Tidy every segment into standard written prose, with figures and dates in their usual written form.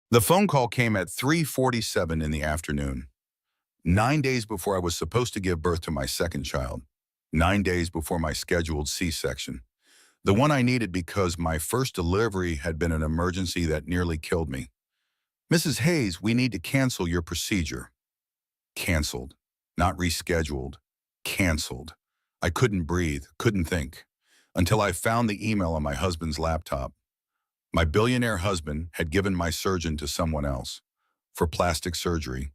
The phone call came at 3:47 in the afternoon, 9 days before I was supposed to give birth to my second child, 9 days before my scheduled C-section, the one I needed because my first delivery had been an emergency that nearly killed me. Mrs. Hayes, we need to cancel your procedure. Canceled, not rescheduled, canceled. I couldn't breathe, couldn't think, until I found the email on my husband's laptop. My billionaire husband had given my surgeon to someone else, for plastic surgery,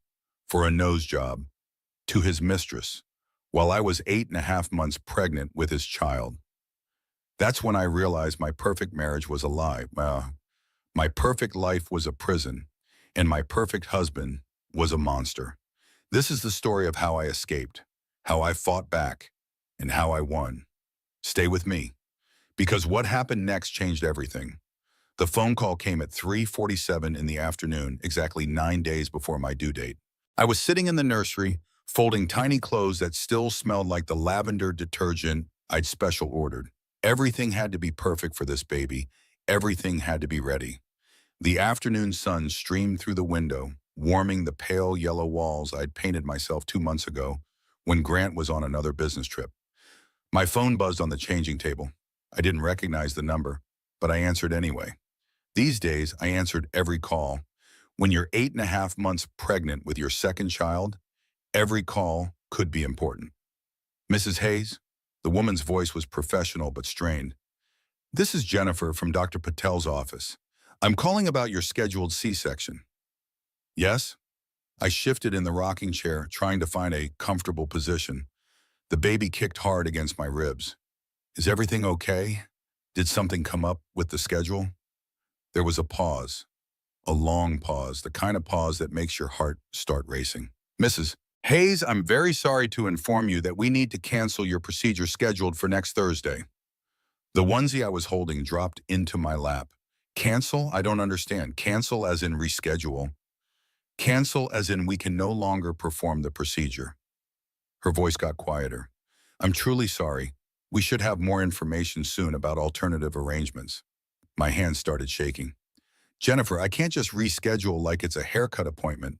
for a nose job, to his mistress, while I was 8.5 months pregnant with his child. That's when I realized my perfect marriage was a lie. My perfect life was a prison, and my perfect husband was a monster. This is the story of how I escaped, how I fought back, and how I won. Stay with me, because what happened next changed everything. The phone call came at 3:47 in the afternoon, exactly 9 days before my due date. I was sitting in the nursery, folding tiny clothes that still smelled like the lavender detergent I'd special ordered. Everything had to be perfect for this baby. Everything had to be ready. The afternoon sun streamed through the window, warming the pale yellow walls I'd painted myself 2 months ago when Grant was on another business trip. My phone buzzed on the changing table. I didn't recognize the number, but I answered anyway. These days, I answered every call. When you're 8.5 months pregnant with your second child, every call could be important. Mrs. Hayes? The woman's voice was professional but strained. This is Jennifer from Dr. Patel's office. I'm calling about your scheduled C-section. Yes? I shifted in the rocking chair, trying to find a comfortable position. The baby kicked hard against my ribs. Is everything okay? Did something come up with the schedule? There was a pause, a long pause, the kind of pause that makes your heart start racing. Mrs. Hayes, I'm very sorry to inform you that we need to cancel your procedure scheduled for next Thursday. The onesie I was holding dropped into my lap. Cancel? I don't understand. Cancel as in reschedule. Cancel as in we can no longer perform the procedure. Her voice got quieter. I'm truly sorry. We should have more information soon about alternative arrangements. My hands started shaking. Jennifer, I can't just reschedule like it's a haircut appointment.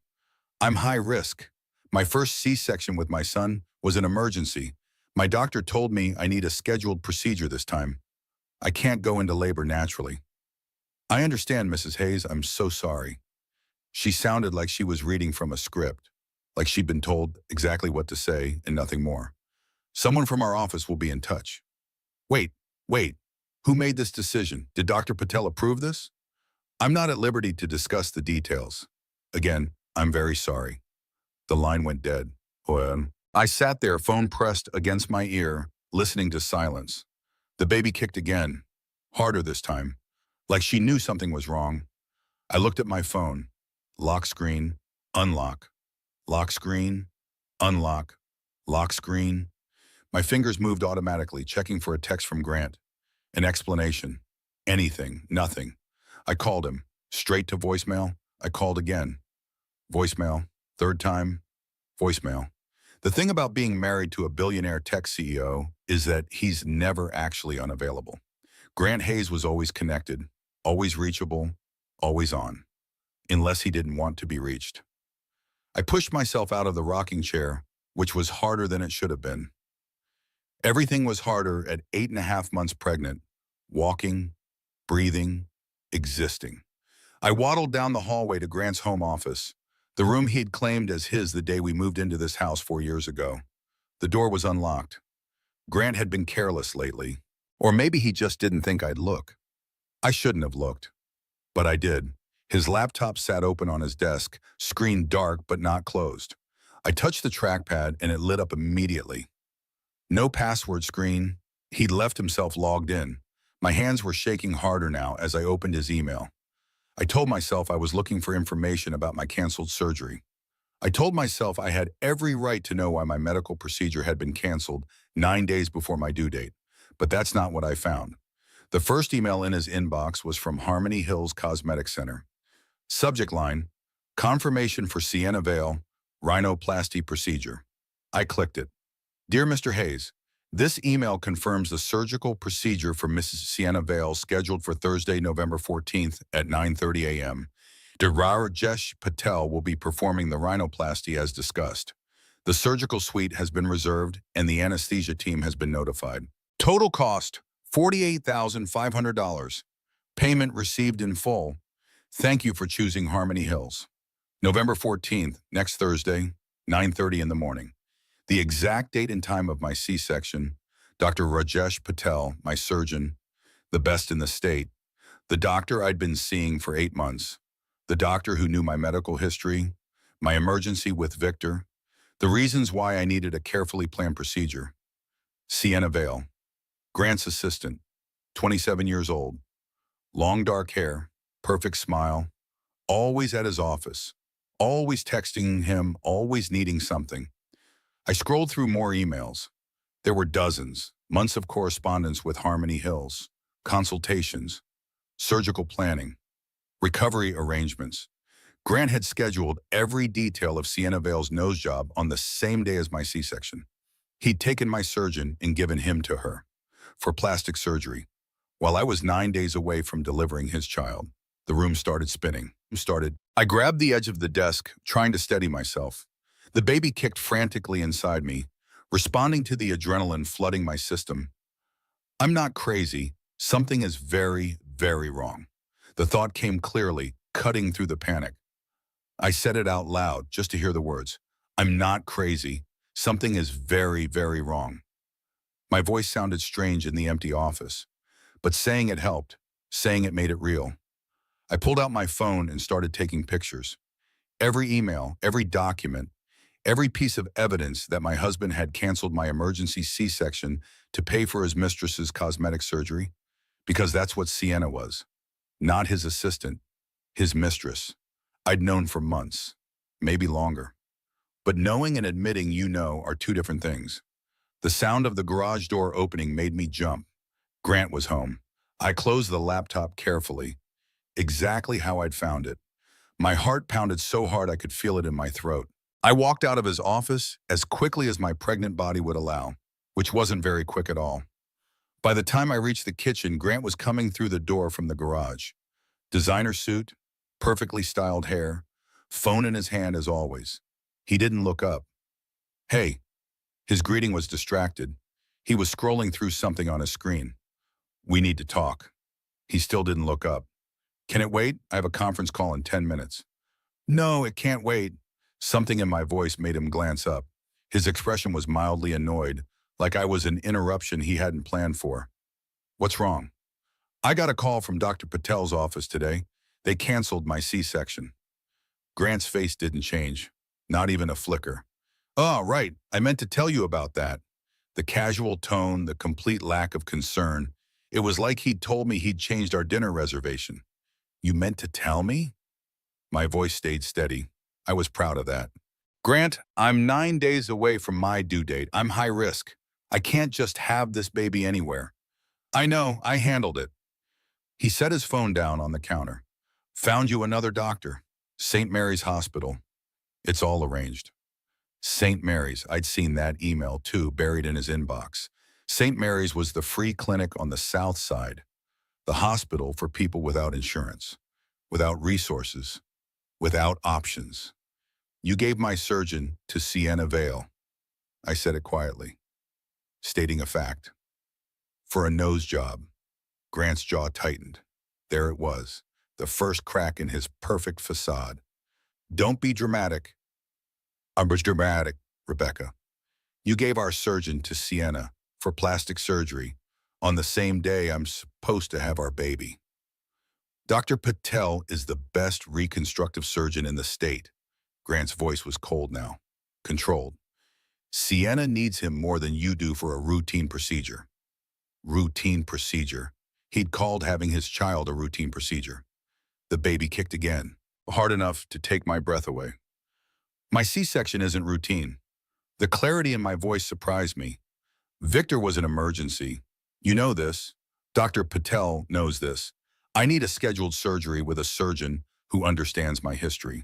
I'm high risk. My first C-section with my son was an emergency. My doctor told me I need a scheduled procedure this time. I can't go into labor naturally. I understand, Mrs. Hayes. I'm so sorry. She sounded like she was reading from a script, like she'd been told exactly what to say and nothing more. Someone from our office will be in touch. Wait. Who made this decision? Did Dr. Patel approve this? I'm not at liberty to discuss the details. Again, I'm very sorry. The line went dead. I sat there, phone pressed against my ear, listening to silence. The baby kicked again, harder this time, like she knew something was wrong. I looked at my phone. Lock screen, unlock. Lock screen, unlock. Lock screen. My fingers moved automatically, checking for a text from Grant. An explanation. Anything. Nothing. I called him. Straight to voicemail. I called again. Voicemail. Third time. Voicemail. The thing about being married to a billionaire tech CEO is that he's never actually unavailable. Grant Hayes was always connected, always reachable, always on, unless he didn't want to be reached. I pushed myself out of the rocking chair, which was harder than it should have been. Everything was harder at 8.5 months pregnant, walking, breathing, existing. I waddled down the hallway to Grant's home office, the room he'd claimed as his the day we moved into this house 4 years ago. The door was unlocked. Grant had been careless lately, or maybe he just didn't think I'd look. I shouldn't have looked, but I did. His laptop sat open on his desk, screen dark but not closed. I touched the trackpad and it lit up immediately. No password screen. He'd left himself logged in. My hands were shaking harder now as I opened his email. I told myself I was looking for information about my canceled surgery. I told myself I had every right to know why my medical procedure had been canceled 9 days before my due date, but that's not what I found. The first email in his inbox was from Harmony Hills Cosmetic Center. Subject line, confirmation for Sienna Vale, rhinoplasty procedure. I clicked it. Dear Mr. Hayes, this email confirms the surgical procedure for Mrs. Sienna Vale scheduled for Thursday, November 14th at 9:30 a.m. Rajesh Patel will be performing the rhinoplasty as discussed. The surgical suite has been reserved and the anesthesia team has been notified. Total cost, $48,500. Payment received in full. Thank you for choosing Harmony Hills. November 14th, next Thursday, 9:30 in the morning. The exact date and time of my C-section, Dr. Rajesh Patel, my surgeon, the best in the state, the doctor I'd been seeing for 8 months, the doctor who knew my medical history, my emergency with Victor, the reasons why I needed a carefully planned procedure. Sienna Vale, Grant's assistant, 27 years old, long dark hair, perfect smile, always at his office, always texting him, always needing something. I scrolled through more emails. There were dozens, months of correspondence with Harmony Hills, consultations, surgical planning, recovery arrangements. Grant had scheduled every detail of Sienna Vale's nose job on the same day as my C-section. He'd taken my surgeon and given him to her for plastic surgery. While I was 9 days away from delivering his child, the room started spinning. I grabbed the edge of the desk, trying to steady myself. The baby kicked frantically inside me, responding to the adrenaline flooding my system. I'm not crazy. Something is very, very wrong. The thought came clearly, cutting through the panic. I said it out loud just to hear the words. I'm not crazy. Something is very, very wrong. My voice sounded strange in the empty office, but saying it helped. Saying it made it real. I pulled out my phone and started taking pictures. Every email, every document, every piece of evidence that my husband had canceled my emergency C-section to pay for his mistress's cosmetic surgery, because that's what Sienna was. Not his assistant, his mistress. I'd known for months, maybe longer. But knowing and admitting you know are two different things. The sound of the garage door opening made me jump. Grant was home. I closed the laptop carefully, exactly how I'd found it. My heart pounded so hard I could feel it in my throat. I walked out of his office as quickly as my pregnant body would allow, which wasn't very quick at all. By the time I reached the kitchen, Grant was coming through the door from the garage. Designer suit, perfectly styled hair, phone in his hand as always. He didn't look up. Hey. His greeting was distracted. He was scrolling through something on his screen. We need to talk. He still didn't look up. Can it wait? I have a conference call in 10 minutes. No, it can't wait. Something in my voice made him glance up. His expression was mildly annoyed, like I was an interruption he hadn't planned for. What's wrong? I got a call from Dr. Patel's office today. They canceled my C-section. Grant's face didn't change, not even a flicker. Oh, right, I meant to tell you about that. The casual tone, the complete lack of concern. It was like he'd told me he'd changed our dinner reservation. You meant to tell me? My voice stayed steady. I was proud of that. Grant, I'm 9 days away from my due date. I'm high risk. I can't just have this baby anywhere. I know, I handled it. He set his phone down on the counter. Found you another doctor. St. Mary's Hospital. It's all arranged. St. Mary's, I'd seen that email too, buried in his inbox. St. Mary's was the free clinic on the south side, the hospital for people without insurance, without resources, without options. You gave my surgeon to Sienna Vale. I said it quietly, stating a fact. For a nose job. Grant's jaw tightened. There it was, the first crack in his perfect facade. Don't be dramatic. I was dramatic, Rebecca. You gave our surgeon to Sienna for plastic surgery on the same day I'm supposed to have our baby. Dr. Patel is the best reconstructive surgeon in the state. Grant's voice was cold now, controlled. Sienna needs him more than you do for a routine procedure. Routine procedure. He'd called having his child a routine procedure. The baby kicked again, hard enough to take my breath away. My C-section isn't routine. The clarity in my voice surprised me. Victor was an emergency. You know this. Dr. Patel knows this. I need a scheduled surgery with a surgeon who understands my history.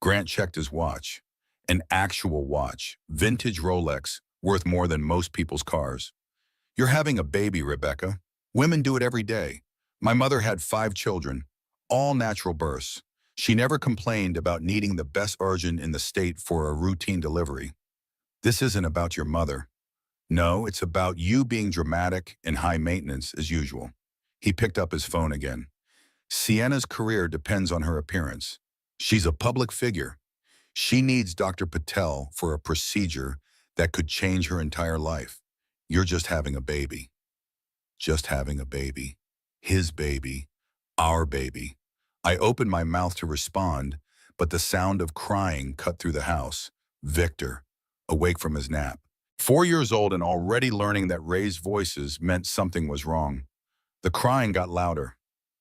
Grant checked his watch. An actual watch, vintage Rolex, worth more than most people's cars. You're having a baby, Rebecca. Women do it every day. My mother had 5 children, all natural births. She never complained about needing the best urgent in the state for a routine delivery. This isn't about your mother. No, it's about you being dramatic and high maintenance as usual. He picked up his phone again. Sienna's career depends on her appearance. She's a public figure. She needs Dr. Patel for a procedure that could change her entire life. You're just having a baby. Just having a baby. His baby. Our baby. I opened my mouth to respond, but the sound of crying cut through the house. Victor, awake from his nap. 4 years old and already learning that raised voices meant something was wrong. The crying got louder,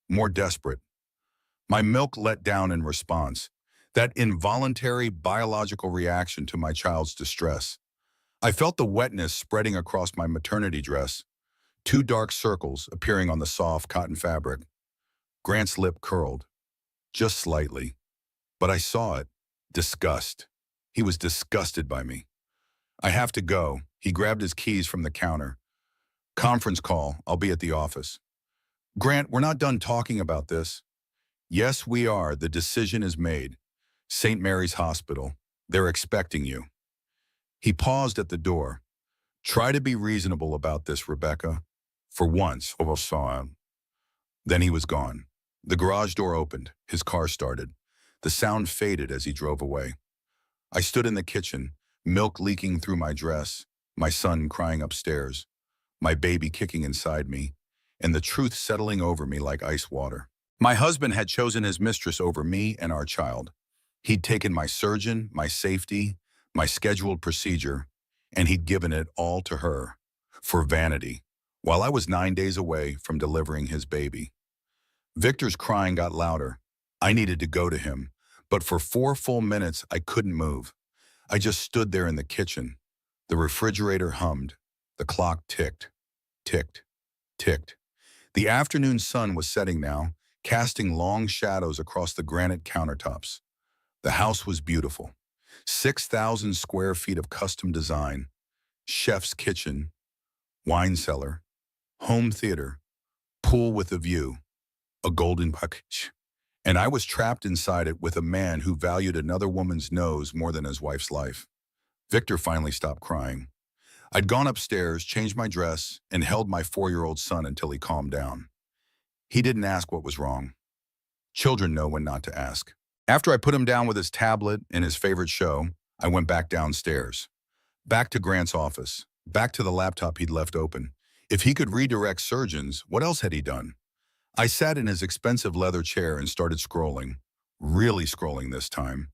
more desperate. My milk let down in response, that involuntary biological reaction to my child's distress. I felt the wetness spreading across my maternity dress, two dark circles appearing on the soft cotton fabric. Grant's lip curled, just slightly, but I saw it. Disgust. He was disgusted by me. I have to go. He grabbed his keys from the counter. Conference call. I'll be at the office. Grant, we're not done talking about this. Yes, we are. The decision is made. St. Mary's Hospital. They're expecting you. He paused at the door. Try to be reasonable about this, Rebecca. For once, I saw him. Then he was gone. The garage door opened. His car started. The sound faded as he drove away. I stood in the kitchen, milk leaking through my dress, my son crying upstairs, my baby kicking inside me, and the truth settling over me like ice water. My husband had chosen his mistress over me and our child. He'd taken my surgeon, my safety, my scheduled procedure, and he'd given it all to her, for vanity, while I was 9 days away from delivering his baby. Victor's crying got louder. I needed to go to him, but for 4 full minutes I couldn't move. I just stood there in the kitchen. The refrigerator hummed. The clock ticked, ticked, ticked. The afternoon sun was setting now, casting long shadows across the granite countertops. The house was beautiful. 6,000 square feet of custom design, chef's kitchen, wine cellar, home theater, pool with a view, a golden package. And I was trapped inside it with a man who valued another woman's nose more than his wife's life. Victor finally stopped crying. I'd gone upstairs, changed my dress, and held my 4-year-old son until he calmed down. He didn't ask what was wrong. Children know when not to ask. After I put him down with his tablet and his favorite show, I went back downstairs. Back to Grant's office. Back to the laptop he'd left open. If he could redirect surgeons, what else had he done? I sat in his expensive leather chair and started scrolling. Really scrolling this time.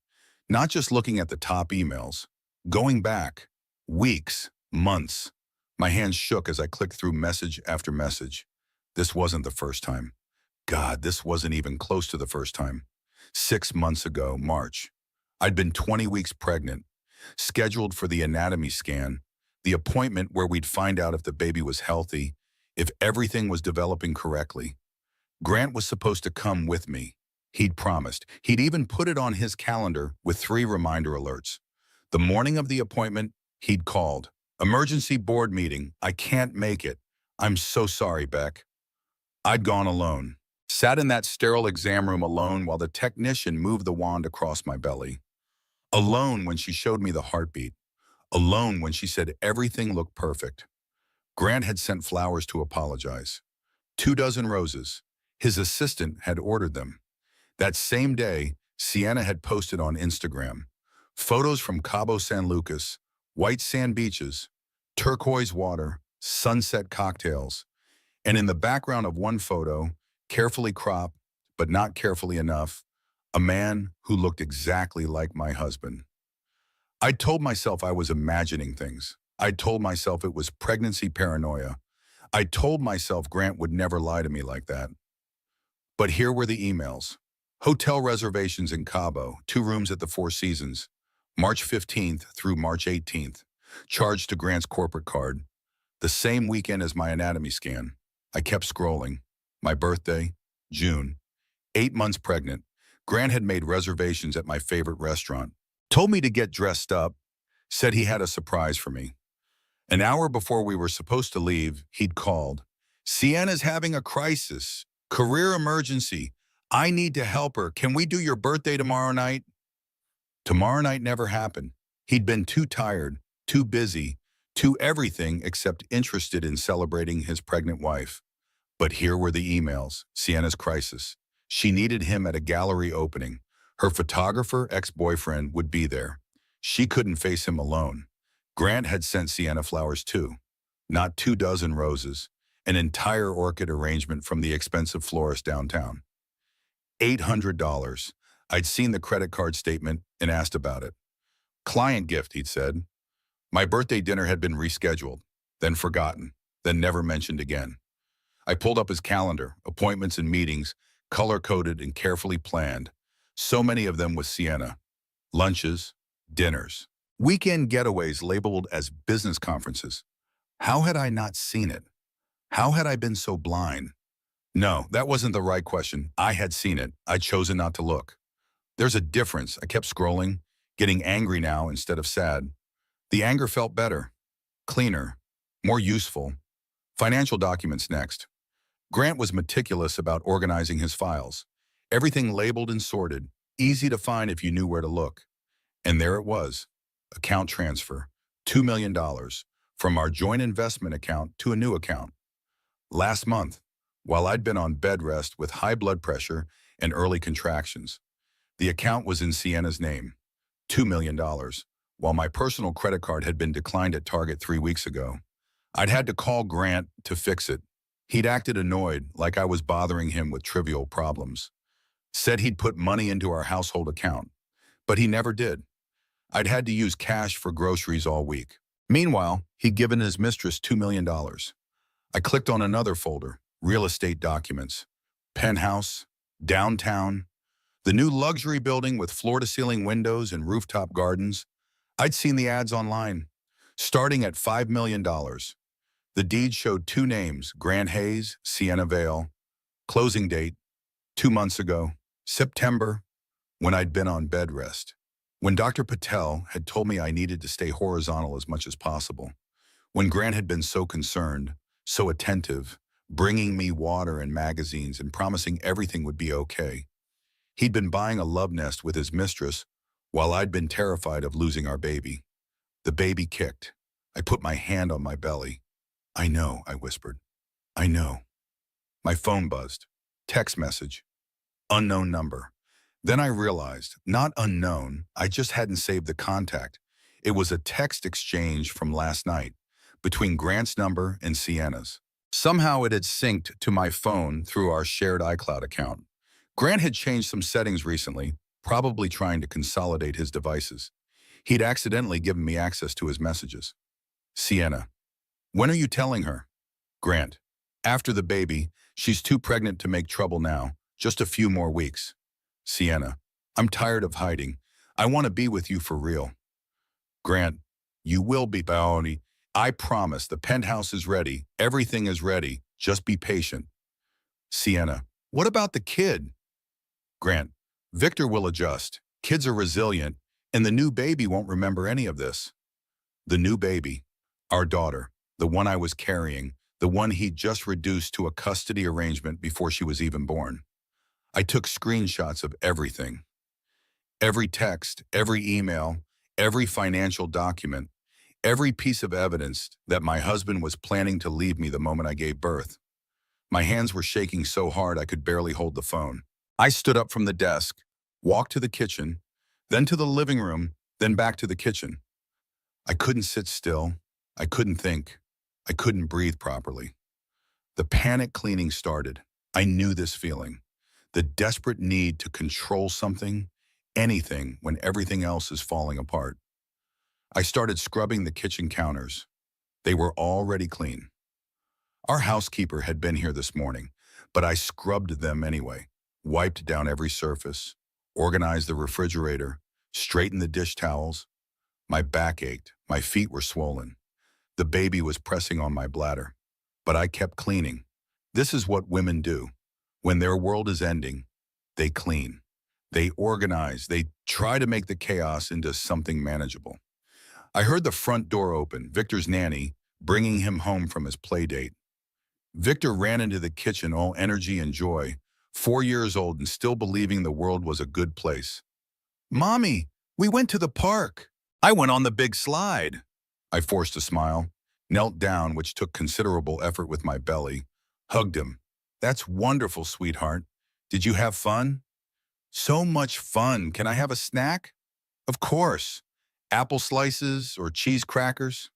Not just looking at the top emails. Going back. Weeks. Months. My hands shook as I clicked through message after message. This wasn't the first time. God, this wasn't even close to the first time. 6 months ago, March. I'd been 20 weeks pregnant, scheduled for the anatomy scan, the appointment where we'd find out if the baby was healthy, if everything was developing correctly. Grant was supposed to come with me. He'd promised. He'd even put it on his calendar with 3 reminder alerts. The morning of the appointment, he'd called. Emergency board meeting. I can't make it. I'm so sorry, Beck. I'd gone alone. Sat in that sterile exam room alone while the technician moved the wand across my belly. Alone when she showed me the heartbeat. Alone when she said everything looked perfect. Grant had sent flowers to apologize. 2 dozen roses. His assistant had ordered them. That same day, Sienna had posted on Instagram photos from Cabo San Lucas, white sand beaches, turquoise water, sunset cocktails, and in the background of one photo, carefully cropped, but not carefully enough, a man who looked exactly like my husband. I told myself I was imagining things. I told myself it was pregnancy paranoia. I told myself Grant would never lie to me like that. But here were the emails. Hotel reservations in Cabo, 2 rooms at the Four Seasons, March 15th through March 18th, charged to Grant's corporate card. The same weekend as my anatomy scan. I kept scrolling. My birthday, June. 8 months pregnant. Grant had made reservations at my favorite restaurant. Told me to get dressed up. Said he had a surprise for me. An hour before we were supposed to leave, he'd called. Sienna's having a crisis. Career emergency. I need to help her. Can we do your birthday tomorrow night? Tomorrow night never happened. He'd been too tired, too busy, too everything except interested in celebrating his pregnant wife. But here were the emails, Sienna's crisis. She needed him at a gallery opening. Her photographer, ex-boyfriend, would be there. She couldn't face him alone. Grant had sent Sienna flowers too. Not 24 roses, an entire orchid arrangement from the expensive florist downtown. $800. I'd seen the credit card statement and asked about it. Client gift, he'd said. My birthday dinner had been rescheduled, then forgotten, then never mentioned again. I pulled up his calendar, appointments and meetings, color-coded and carefully planned. So many of them with Sienna. Lunches, dinners, weekend getaways labeled as business conferences. How had I not seen it? How had I been so blind? No, that wasn't the right question. I had seen it. I'd chosen not to look. There's a difference. I kept scrolling, getting angry now instead of sad. The anger felt better, cleaner, more useful. Financial documents next. Grant was meticulous about organizing his files. Everything labeled and sorted, easy to find if you knew where to look. And there it was, account transfer, $2 million, from our joint investment account to a new account. Last month, while I'd been on bed rest with high blood pressure and early contractions, the account was in Sienna's name, $2 million, while my personal credit card had been declined at Target 3 weeks ago. I'd had to call Grant to fix it. He'd acted annoyed, like I was bothering him with trivial problems. Said he'd put money into our household account, but he never did. I'd had to use cash for groceries all week. Meanwhile, he'd given his mistress $2 million. I clicked on another folder, real estate documents, penthouse, downtown, the new luxury building with floor-to-ceiling windows and rooftop gardens. I'd seen the ads online, starting at $5 million. The deed showed 2 names, Grant Hayes, Sienna Vale. Closing date, 2 months ago, September, when I'd been on bed rest. When Dr. Patel had told me I needed to stay horizontal as much as possible. When Grant had been so concerned, so attentive, bringing me water and magazines and promising everything would be okay. He'd been buying a love nest with his mistress while I'd been terrified of losing our baby. The baby kicked. I put my hand on my belly. I know, I whispered. I know. My phone buzzed. Text message. Unknown number. Then I realized, not unknown, I just hadn't saved the contact. It was a text exchange from last night between Grant's number and Sienna's. Somehow it had synced to my phone through our shared iCloud account. Grant had changed some settings recently, probably trying to consolidate his devices. He'd accidentally given me access to his messages. Sienna. When are you telling her? Grant. After the baby, she's too pregnant to make trouble now. Just a few more weeks. Sienna. I'm tired of hiding. I want to be with you for real. Grant. You will be, Paoni. I promise the penthouse is ready. Everything is ready. Just be patient. Sienna. What about the kid? Grant. Victor will adjust. Kids are resilient, and the new baby won't remember any of this. The new baby. Our daughter. The one I was carrying. The one he'd just reduced to a custody arrangement before she was even born. I took screenshots of everything. Every text, every email, every financial document, every piece of evidence that my husband was planning to leave me the moment I gave birth. My hands were shaking so hard I could barely hold the phone. I stood up from the desk, walked to the kitchen, then to the living room, then back to the kitchen. I couldn't sit still. I couldn't think. I couldn't breathe properly. The panic cleaning started. I knew this feeling. The desperate need to control something, anything, when everything else is falling apart. I started scrubbing the kitchen counters. They were already clean. Our housekeeper had been here this morning, but I scrubbed them anyway, wiped down every surface, organized the refrigerator, straightened the dish towels. My back ached, my feet were swollen. The baby was pressing on my bladder, but I kept cleaning. This is what women do. When their world is ending, they clean. They organize. They try to make the chaos into something manageable. I heard the front door open, Victor's nanny, bringing him home from his play date. Victor ran into the kitchen all energy and joy, 4 years old and still believing the world was a good place. Mommy, we went to the park. I went on the big slide. I forced a smile, knelt down, which took considerable effort with my belly, hugged him. That's wonderful, sweetheart. Did you have fun? So much fun. Can I have a snack? Of course. Apple slices or cheese crackers?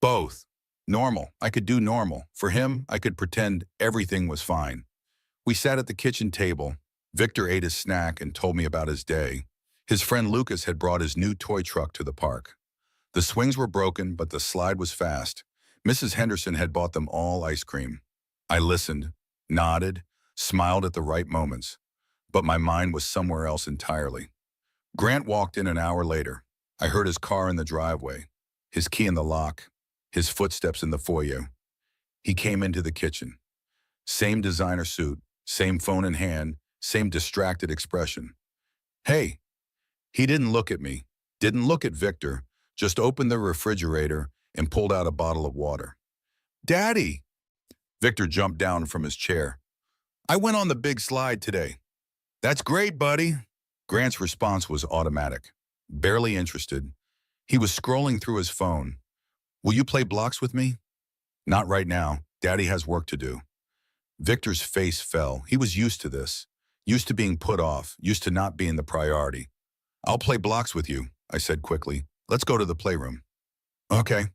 Both. Normal. I could do normal. For him, I could pretend everything was fine. We sat at the kitchen table. Victor ate his snack and told me about his day. His friend Lucas had brought his new toy truck to the park. The swings were broken, but the slide was fast. Mrs. Henderson had bought them all ice cream. I listened, nodded, smiled at the right moments, but my mind was somewhere else entirely. Grant walked in an hour later. I heard his car in the driveway, his key in the lock, his footsteps in the foyer. He came into the kitchen. Same designer suit, same phone in hand, same distracted expression. Hey, he didn't look at me, didn't look at Victor, just opened the refrigerator and pulled out a bottle of water. Daddy! Victor jumped down from his chair. I went on the big slide today. That's great, buddy. Grant's response was automatic. Barely interested. He was scrolling through his phone. Will you play blocks with me? Not right now. Daddy has work to do. Victor's face fell. He was used to this. Used to being put off. Used to not being the priority. I'll play blocks with you, I said quickly. Let's go to the playroom. Okay.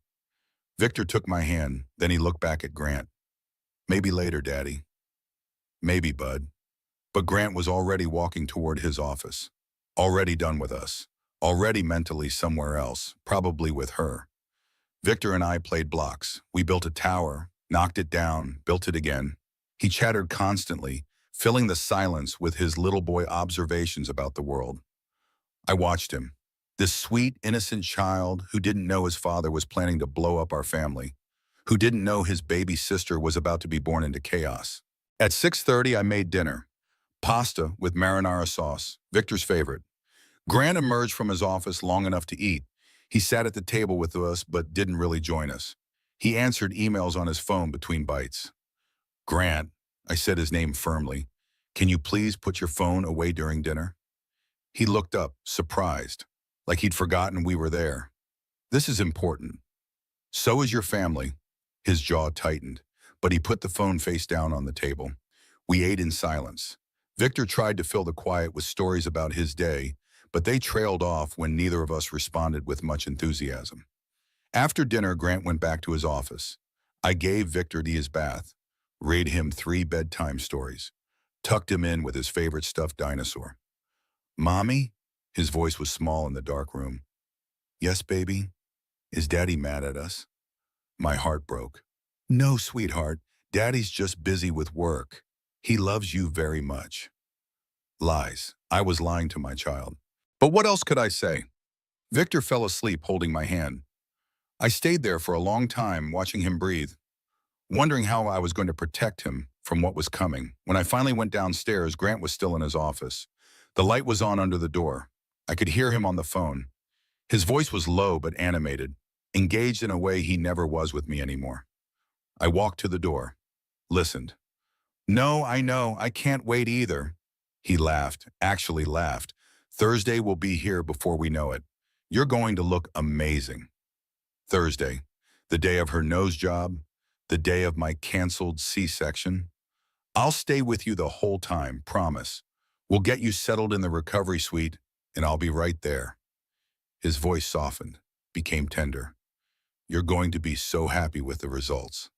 Victor took my hand. Then he looked back at Grant. Maybe later, Daddy. Maybe, bud. But Grant was already walking toward his office. Already done with us. Already mentally somewhere else, probably with her. Victor and I played blocks. We built a tower, knocked it down, built it again. He chattered constantly, filling the silence with his little boy observations about the world. I watched him. This sweet, innocent child who didn't know his father was planning to blow up our family, who didn't know his baby sister was about to be born into chaos. At 6:30, I made dinner. Pasta with marinara sauce, Victor's favorite. Grant emerged from his office long enough to eat. He sat at the table with us but didn't really join us. He answered emails on his phone between bites. Grant, I said his name firmly, can you please put your phone away during dinner? He looked up, surprised, like he'd forgotten we were there. This is important. So is your family. His jaw tightened, but he put the phone face down on the table. We ate in silence. Victor tried to fill the quiet with stories about his day, but they trailed off when neither of us responded with much enthusiasm. After dinner, Grant went back to his office. I gave Victor his bath, read him 3 bedtime stories, tucked him in with his favorite stuffed dinosaur. Mommy? His voice was small in the dark room. Yes, baby? Is Daddy mad at us? My heart broke. No, sweetheart. Daddy's just busy with work. He loves you very much. Lies. I was lying to my child. But what else could I say? Victor fell asleep holding my hand. I stayed there for a long time watching him breathe, wondering how I was going to protect him from what was coming. When I finally went downstairs, Grant was still in his office. The light was on under the door. I could hear him on the phone. His voice was low but animated, engaged in a way he never was with me anymore. I walked to the door, listened. No, I know, I can't wait either. He laughed, actually laughed. Thursday will be here before we know it. You're going to look amazing. Thursday, the day of her nose job, the day of my canceled C-section. I'll stay with you the whole time, promise. We'll get you settled in the recovery suite, and I'll be right there. His voice softened, became tender. You're going to be so happy with the results.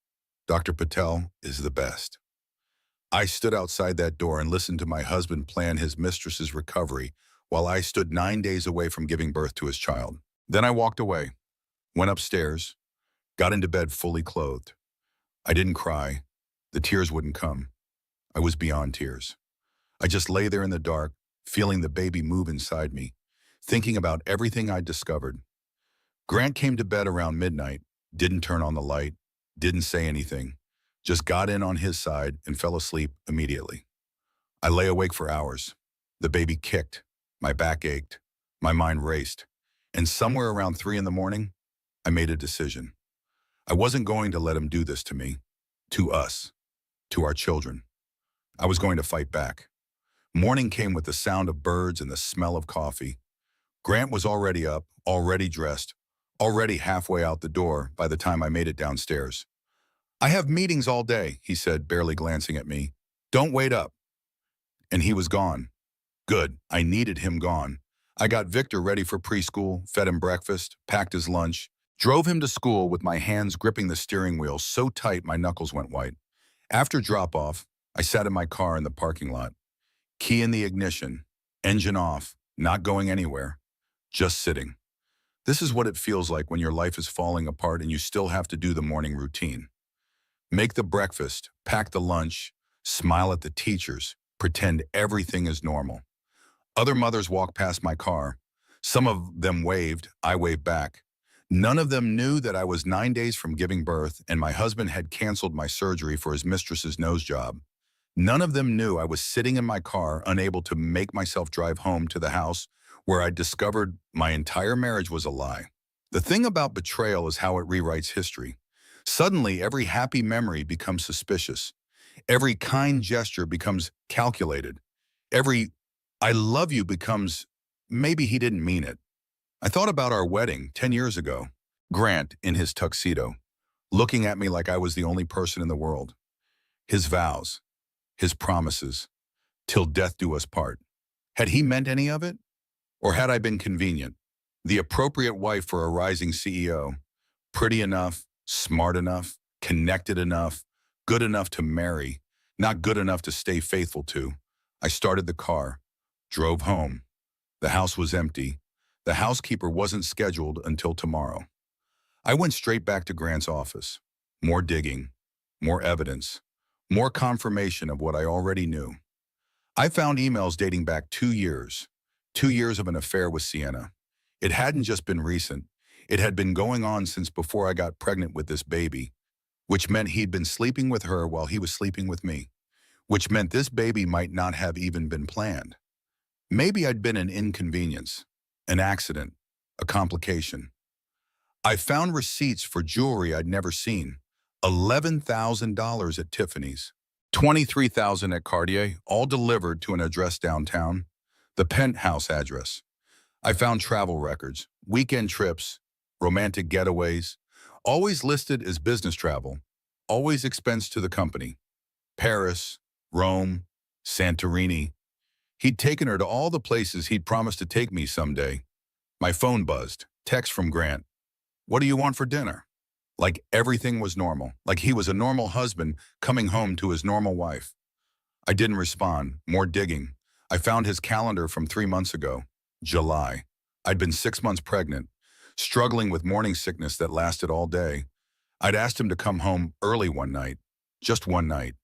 Dr. Patel is the best. I stood outside that door and listened to my husband plan his mistress's recovery while I stood 9 days away from giving birth to his child. Then I walked away, went upstairs, got into bed fully clothed. I didn't cry. The tears wouldn't come. I was beyond tears. I just lay there in the dark, feeling the baby move inside me, thinking about everything I'd discovered. Grant came to bed around midnight, didn't turn on the light, didn't say anything, just got in on his side and fell asleep immediately. I lay awake for hours. The baby kicked, my back ached, my mind raced, and somewhere around 3 in the morning, I made a decision. I wasn't going to let him do this to me, to us, to our children. I was going to fight back. Morning came with the sound of birds and the smell of coffee. Grant was already up, already dressed, already halfway out the door by the time I made it downstairs. "I have meetings all day," he said, barely glancing at me. "Don't wait up." And he was gone. Good, I needed him gone. I got Victor ready for preschool, fed him breakfast, packed his lunch, drove him to school with my hands gripping the steering wheel so tight my knuckles went white. After drop-off, I sat in my car in the parking lot. Key in the ignition, engine off, not going anywhere, just sitting. This is what it feels like when your life is falling apart and you still have to do the morning routine. Make the breakfast, pack the lunch, smile at the teachers, pretend everything is normal. Other mothers walked past my car. Some of them waved, I waved back. None of them knew that I was 9 days from giving birth and my husband had canceled my surgery for his mistress's nose job. None of them knew I was sitting in my car, unable to make myself drive home to the house where I discovered my entire marriage was a lie. The thing about betrayal is how it rewrites history. Suddenly, every happy memory becomes suspicious. Every kind gesture becomes calculated. Every "I love you" becomes, maybe he didn't mean it. I thought about our wedding 10 years ago. Grant, in his tuxedo, looking at me like I was the only person in the world. His vows, his promises, "till death do us part." Had he meant any of it? Or had I been convenient? The appropriate wife for a rising CEO. Pretty enough, smart enough, connected enough, good enough to marry, not good enough to stay faithful to. I started the car, drove home. The house was empty. The housekeeper wasn't scheduled until tomorrow. I went straight back to Grant's office. More digging, more evidence, more confirmation of what I already knew. I found emails dating back 2 years. 2 years of an affair with Sienna. It hadn't just been recent. It had been going on since before I got pregnant with this baby, which meant he'd been sleeping with her while he was sleeping with me, which meant this baby might not have even been planned. Maybe I'd been an inconvenience, an accident, a complication. I found receipts for jewelry I'd never seen. $11,000 at Tiffany's, $23,000 at Cartier, all delivered to an address downtown, the penthouse address. I found travel records, weekend trips, romantic getaways, always listed as business travel, always expense to the company. Paris, Rome, Santorini. He'd taken her to all the places he'd promised to take me someday. My phone buzzed, text from Grant. "What do you want for dinner?" Like everything was normal, like he was a normal husband coming home to his normal wife. I didn't respond, more digging. I found his calendar from 3 months ago, July. I'd been 6 months pregnant, struggling with morning sickness that lasted all day. I'd asked him to come home early one night, just one night.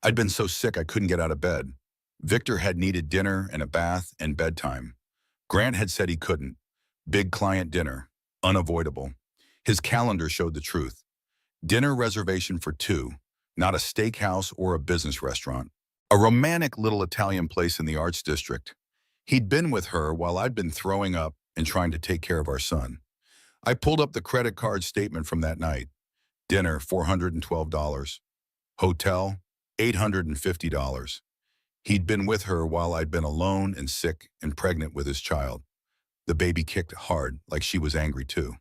I'd been so sick I couldn't get out of bed. Victor had needed dinner and a bath and bedtime. Grant had said he couldn't. Big client dinner, unavoidable. His calendar showed the truth. Dinner reservation for 2, not a steakhouse or a business restaurant. A romantic little Italian place in the Arts District. He'd been with her while I'd been throwing up and trying to take care of our son. I pulled up the credit card statement from that night. Dinner, $412. Hotel, $850. He'd been with her while I'd been alone and sick and pregnant with his child. The baby kicked hard, like she was angry too.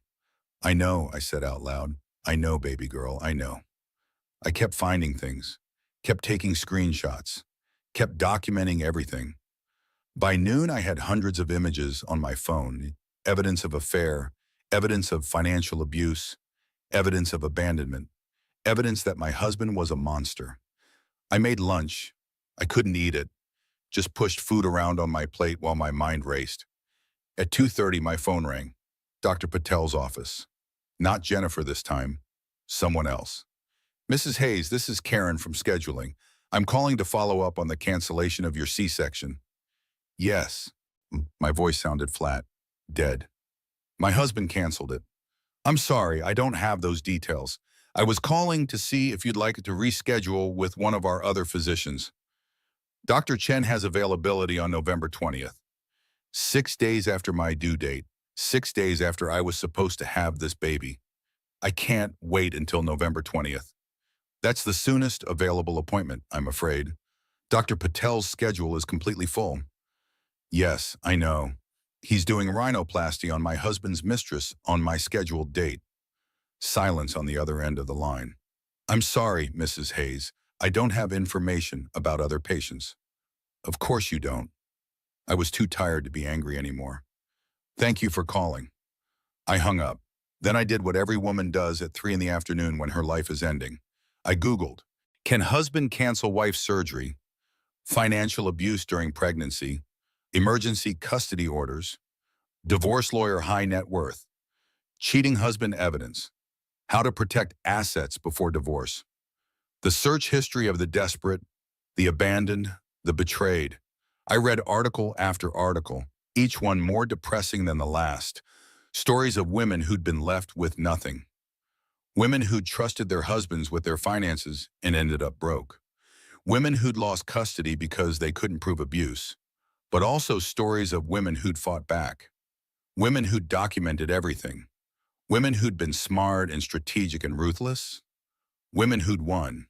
"I know," I said out loud. "I know, baby girl, I know." I kept finding things, kept taking screenshots, kept documenting everything. By noon, I had hundreds of images on my phone, evidence of affair, evidence of financial abuse, evidence of abandonment, evidence that my husband was a monster. I made lunch. I couldn't eat it, just pushed food around on my plate while my mind raced. At 2:30, my phone rang. Dr. Patel's office. Not Jennifer this time, someone else. "Mrs. Hayes, this is Karen from scheduling. I'm calling to follow up on the cancellation of your C-section." "Yes." My voice sounded flat, dead. "My husband canceled it." "I'm sorry, I don't have those details. I was calling to see if you'd like to reschedule with one of our other physicians. Dr. Chen has availability on November 20th. 6 days after my due date, 6 days after I was supposed to have this baby. I can't wait until November 20th. That's the soonest available appointment, I'm afraid. Dr. Patel's schedule is completely full. Yes, I know. He's doing rhinoplasty on my husband's mistress on my scheduled date. Silence on the other end of the line. I'm sorry, Mrs. Hayes. I don't have information about other patients. Of course you don't. I was too tired to be angry anymore. Thank you for calling. I hung up. Then I did what every woman does at 3 in the afternoon when her life is ending. I Googled, can husband cancel wife surgery, financial abuse during pregnancy, emergency custody orders, divorce lawyer high net worth, cheating husband evidence, how to protect assets before divorce, the search history of the desperate, the abandoned, the betrayed. I read article after article, each one more depressing than the last. Stories of women who'd been left with nothing. Women who'd trusted their husbands with their finances and ended up broke. Women who'd lost custody because they couldn't prove abuse. But also stories of women who'd fought back. Women who'd documented everything. Women who'd been smart and strategic and ruthless. Women who'd won.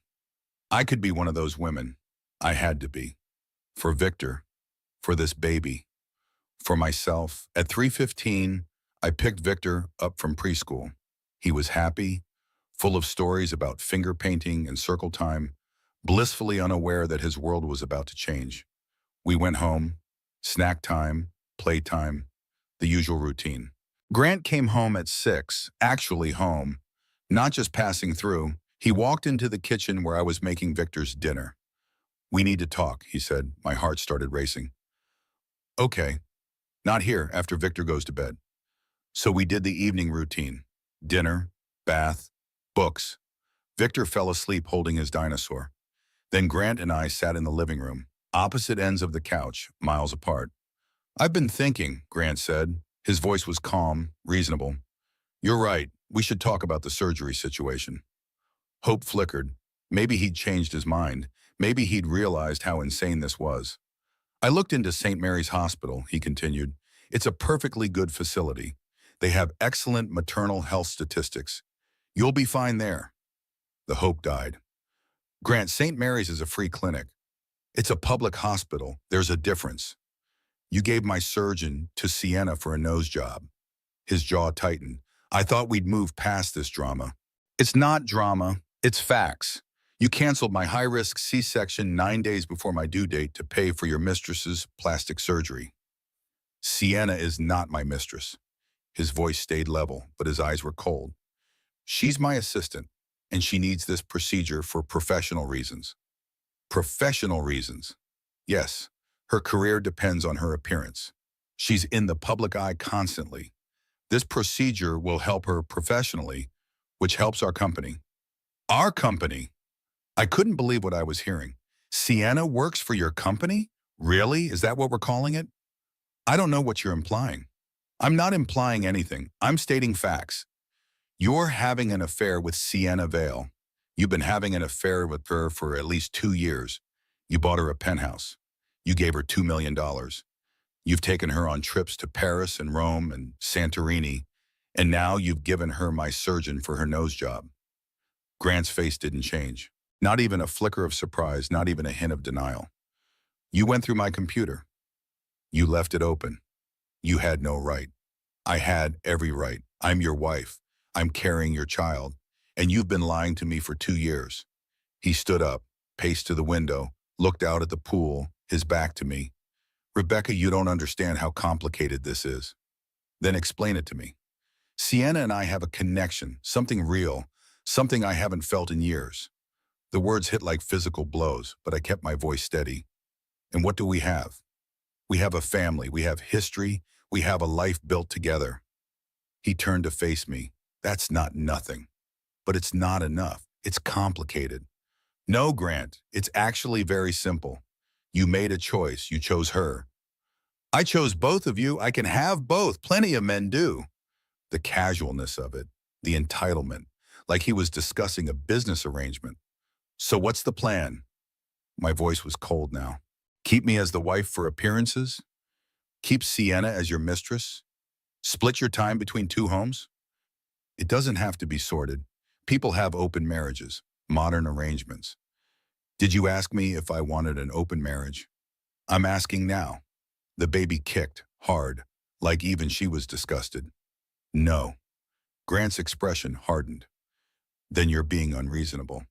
I could be one of those women. I had to be. For Victor. For this baby. For myself. At 3:15, I picked Victor up from preschool. He was happy, full of stories about finger painting and circle time, blissfully unaware that his world was about to change. We went home, snack time, playtime, the usual routine. Grant came home at 6, actually home, not just passing through. He walked into the kitchen where I was making Victor's dinner. We need to talk, he said. My heart started racing. Okay, not here after Victor goes to bed. So we did the evening routine. Dinner, bath, books. Victor fell asleep holding his dinosaur. Then Grant and I sat in the living room, opposite ends of the couch, miles apart. I've been thinking, Grant said. His voice was calm, reasonable. You're right, we should talk about the surgery situation. Hope flickered. Maybe he'd changed his mind. Maybe he'd realized how insane this was. I looked into St. Mary's Hospital, he continued. It's a perfectly good facility. They have excellent maternal health statistics. You'll be fine there. The hope died. Grant, St. Mary's is a free clinic. It's a public hospital. There's a difference. You gave my surgeon to Sienna for a nose job. His jaw tightened. I thought we'd move past this drama. It's not drama. It's facts. You canceled my high-risk C-section 9 days before my due date to pay for your mistress's plastic surgery. Sienna is not my mistress. His voice stayed level, but his eyes were cold. She's my assistant, and she needs this procedure for professional reasons. Professional reasons. Yes, her career depends on her appearance. She's in the public eye constantly. This procedure will help her professionally, which helps our company. Our company? I couldn't believe what I was hearing. Sienna works for your company? Really? Is that what we're calling it? I don't know what you're implying. I'm not implying anything. I'm stating facts. You're having an affair with Sienna Vale. You've been having an affair with her for at least 2 years. You bought her a penthouse. You gave her $2 million. You've taken her on trips to Paris and Rome and Santorini, and now you've given her my surgeon for her nose job. Grant's face didn't change. Not even a flicker of surprise, not even a hint of denial. You went through my computer. You left it open. You had no right. I had every right. I'm your wife. I'm carrying your child. And you've been lying to me for 2 years. He stood up, paced to the window, looked out at the pool, his back to me. Rebecca, you don't understand how complicated this is. Then explain it to me. Sienna and I have a connection, something real, something I haven't felt in years. The words hit like physical blows, but I kept my voice steady. And what do we have? We have a family, we have history, we have a life built together. He turned to face me. That's not nothing. But it's not enough. It's complicated. No, Grant, it's actually very simple. You made a choice. You chose her. I chose both of you. I can have both. Plenty of men do. The casualness of it, the entitlement, like he was discussing a business arrangement. So what's the plan? My voice was cold now. Keep me as the wife for appearances? Keep Sienna as your mistress? Split your time between 2 homes? It doesn't have to be sorted. People have open marriages, modern arrangements. Did you ask me if I wanted an open marriage? I'm asking now. The baby kicked, hard, like even she was disgusted. No. Grant's expression hardened. Then you're being unreasonable.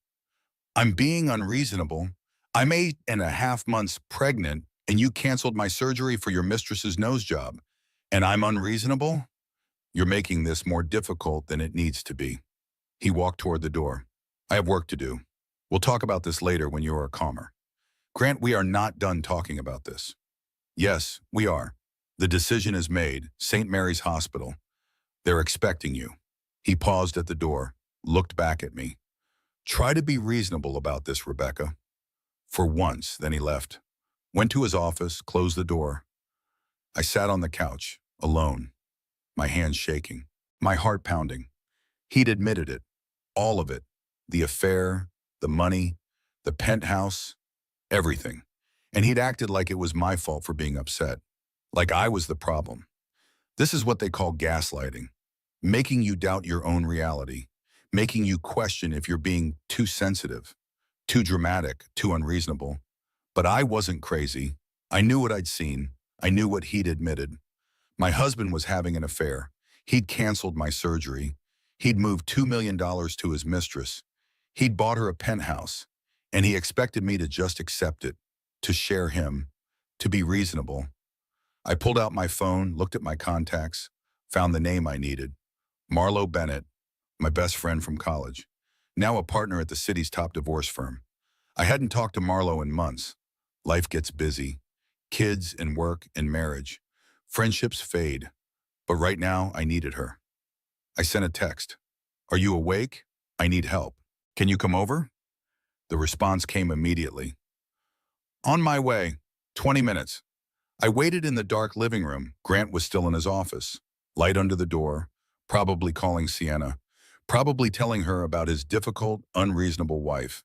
I'm being unreasonable? I'm 8.5 months pregnant, and you canceled my surgery for your mistress's nose job. And I'm unreasonable? You're making this more difficult than it needs to be. He walked toward the door. I have work to do. We'll talk about this later when you are calmer. Grant, we are not done talking about this. Yes, we are. The decision is made. St. Mary's Hospital. They're expecting you. He paused at the door, looked back at me. Try to be reasonable about this, Rebecca. For once, then he left. Went to his office, closed the door. I sat on the couch, alone, my hands shaking, my heart pounding. He'd admitted it, all of it. The affair, the money, the penthouse, everything. And he'd acted like it was my fault for being upset, like I was the problem. This is what they call gaslighting, making you doubt your own reality, making you question if you're being too sensitive, too dramatic, too unreasonable. But I wasn't crazy. I knew what I'd seen. I knew what he'd admitted. My husband was having an affair. He'd canceled my surgery. He'd moved $2 million to his mistress. He'd bought her a penthouse. And he expected me to just accept it, to share him, to be reasonable. I pulled out my phone, looked at my contacts, found the name I needed. Marlo Bennett, my best friend from college, now a partner at the city's top divorce firm. I hadn't talked to Marlo in months. Life gets busy. Kids and work and marriage. Friendships fade. But right now, I needed her. I sent a text. Are you awake? I need help. Can you come over? The response came immediately. On my way. 20 minutes. I waited in the dark living room. Grant was still in his office. Light under the door. Probably calling Sienna. Probably telling her about his difficult, unreasonable wife.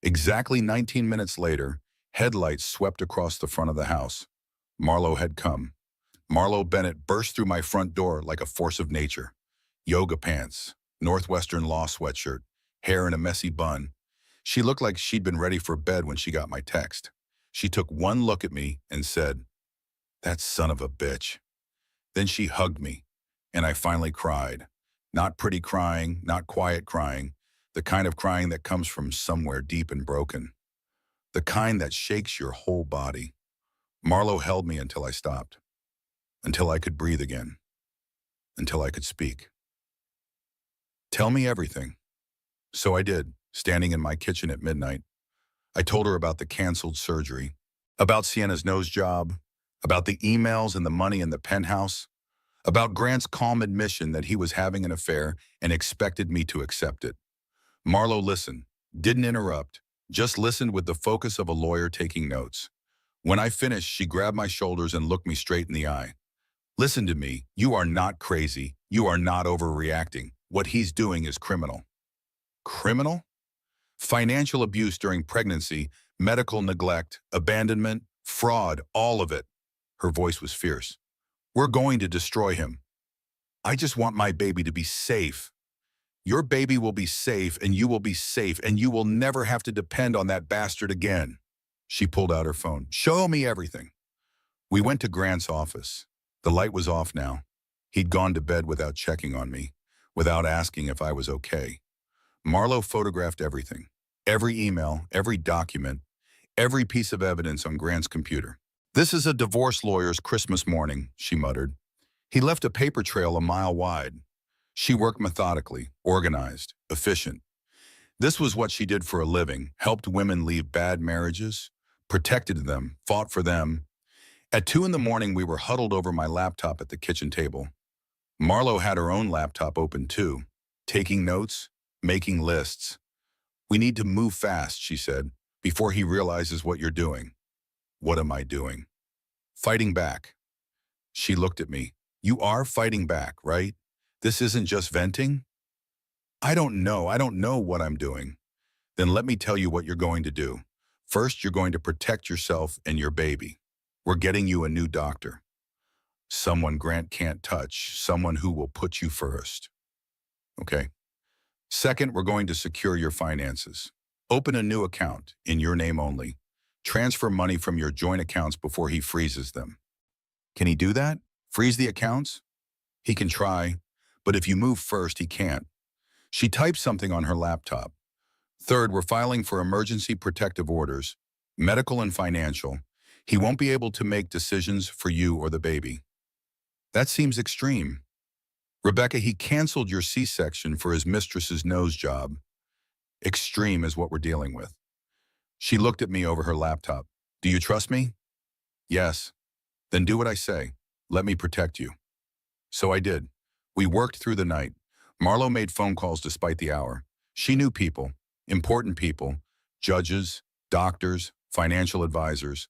Exactly 19 minutes later, headlights swept across the front of the house. Marlo had come. Marlo Bennett burst through my front door like a force of nature. Yoga pants, Northwestern law sweatshirt, hair in a messy bun. She looked like she'd been ready for bed when she got my text. She took one look at me and said, "That son of a bitch." Then she hugged me, and I finally cried. Not pretty crying, not quiet crying, the kind of crying that comes from somewhere deep and broken. The kind that shakes your whole body. Marlo held me until I stopped. Until I could breathe again. Until I could speak. Tell me everything. So I did, standing in my kitchen at midnight. I told her about the canceled surgery, about Sienna's nose job, about the emails and the money in the penthouse, about Grant's calm admission that he was having an affair and expected me to accept it. Marlo listened, didn't interrupt, just listened with the focus of a lawyer taking notes. When I finished, she grabbed my shoulders and looked me straight in the eye. Listen to me, you are not crazy. You are not overreacting. What he's doing is criminal. Criminal? Financial abuse during pregnancy, medical neglect, abandonment, fraud, all of it. Her voice was fierce. We're going to destroy him. I just want my baby to be safe. Your baby will be safe, and you will be safe, and you will never have to depend on that bastard again. She pulled out her phone. Show me everything. We went to Grant's office. The light was off now. He'd gone to bed without checking on me, without asking if I was okay. Marlo photographed everything. Every email, every document, every piece of evidence on Grant's computer. This is a divorce lawyer's Christmas morning, she muttered. He left a paper trail a mile wide. She worked methodically, organized, efficient. This was what she did for a living, helped women leave bad marriages, protected them, fought for them. At 2 in the morning, we were huddled over my laptop at the kitchen table. Marlo had her own laptop open too, taking notes, making lists. We need to move fast, she said, before he realizes what you're doing. What am I doing? Fighting back. She looked at me. You are fighting back, right? This isn't just venting? I don't know what I'm doing. Then let me tell you what you're going to do. First, you're going to protect yourself and your baby. We're getting you a new doctor. Someone Grant can't touch, someone who will put you first. Okay. Second, we're going to secure your finances. Open a new account in your name only. Transfer money from your joint accounts before he freezes them. Can he do that? Freeze the accounts? He can try, but if you move first, he can't. She typed something on her laptop. Third, we're filing for emergency protective orders, medical and financial. He won't be able to make decisions for you or the baby. That seems extreme. Rebecca, he canceled your C-section for his mistress's nose job. Extreme is what we're dealing with. She looked at me over her laptop. Do you trust me? Yes. Then do what I say. Let me protect you. So I did. We worked through the night. Marlo made phone calls despite the hour. She knew people, important people, judges, doctors, financial advisors.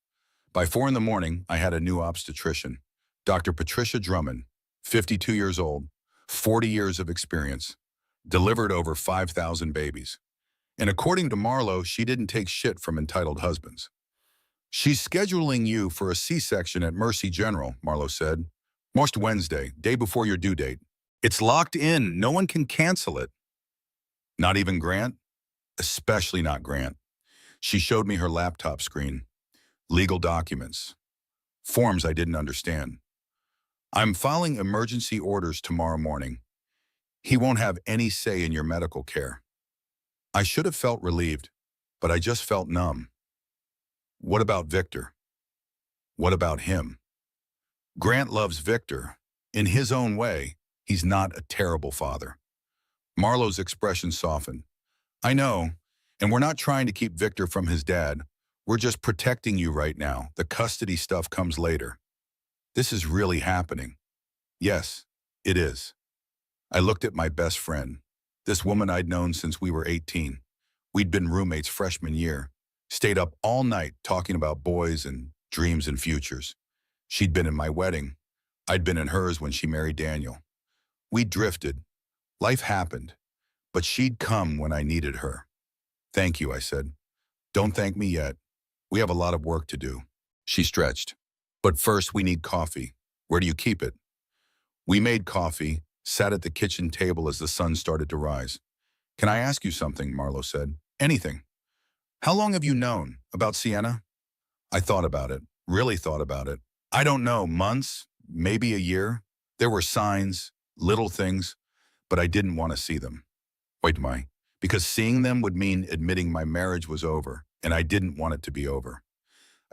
By 4 in the morning, I had a new obstetrician, Dr. Patricia Drummond, 52 years old, 40 years of experience, delivered over 5,000 babies. And according to Marlo, she didn't take shit from entitled husbands. She's scheduling you for a C-section at Mercy General, Marlo said. Most Wednesday, day before your due date. It's locked in. No one can cancel it. Not even Grant? Especially not Grant. She showed me her laptop screen. Legal documents. Forms I didn't understand. I'm filing emergency orders tomorrow morning. He won't have any say in your medical care. I should have felt relieved, but I just felt numb. What about Victor? What about him? Grant loves Victor. In his own way, he's not a terrible father. Marlo's expression softened. I know, and we're not trying to keep Victor from his dad. We're just protecting you right now. The custody stuff comes later. This is really happening. Yes, it is. I looked at my best friend, this woman I'd known since we were 18. We'd been roommates freshman year, stayed up all night talking about boys and dreams and futures. She'd been in my wedding. I'd been in hers when she married Daniel. We drifted. Life happened. But she'd come when I needed her. Thank you, I said. Don't thank me yet. We have a lot of work to do. She stretched. But first we need coffee. Where do you keep it? We made coffee, sat at the kitchen table as the sun started to rise. Can I ask you something, Marlo said. Anything. How long have you known about Sienna? I thought about it, really thought about it. I don't know, months, maybe a year. There were signs, little things, but I didn't want to see them. Wait, why? Because seeing them would mean admitting my marriage was over, and I didn't want it to be over.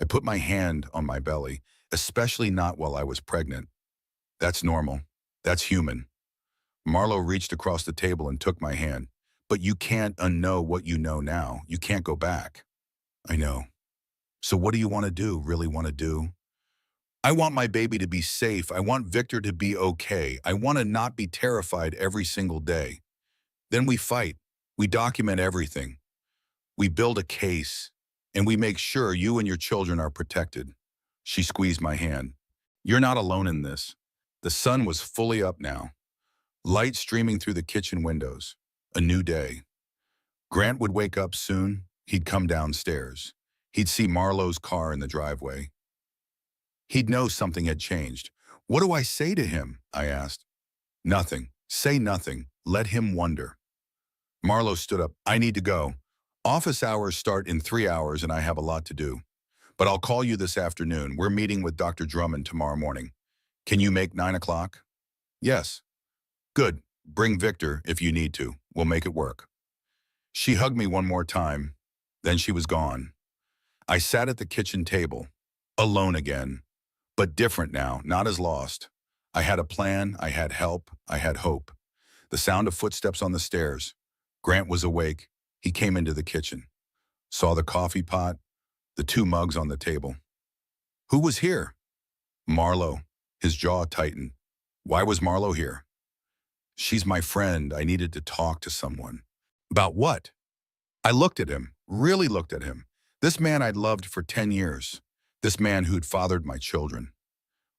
I put my hand on my belly, especially not while I was pregnant. That's normal. That's human. Marlo reached across the table and took my hand. But you can't unknow what you know now. You can't go back. I know. So what do you want to do, really want to do? I want my baby to be safe. I want Victor to be okay. I want to not be terrified every single day. Then we fight. We document everything. We build a case. And we make sure you and your children are protected. She squeezed my hand. You're not alone in this. The sun was fully up now. Light streaming through the kitchen windows. A new day. Grant would wake up soon. He'd come downstairs. He'd see Marlo's car in the driveway. He'd know something had changed. What do I say to him? I asked. Nothing. Say nothing. Let him wonder. Marlo stood up. I need to go. Office hours start in 3 hours and I have a lot to do. But I'll call you this afternoon. We're meeting with Dr. Drummond tomorrow morning. Can you make 9 o'clock? Yes. Good. Bring Victor if you need to. We'll make it work. She hugged me one more time. Then she was gone. I sat at the kitchen table, alone again, but different now, not as lost. I had a plan, I had help, I had hope. The sound of footsteps on the stairs. Grant was awake. He came into the kitchen. Saw the coffee pot, the 2 mugs on the table. Who was here? Marlo. His jaw tightened. Why was Marlo here? She's my friend. I needed to talk to someone. About what? I looked at him, really looked at him. This man I'd loved for 10 years. This man who'd fathered my children.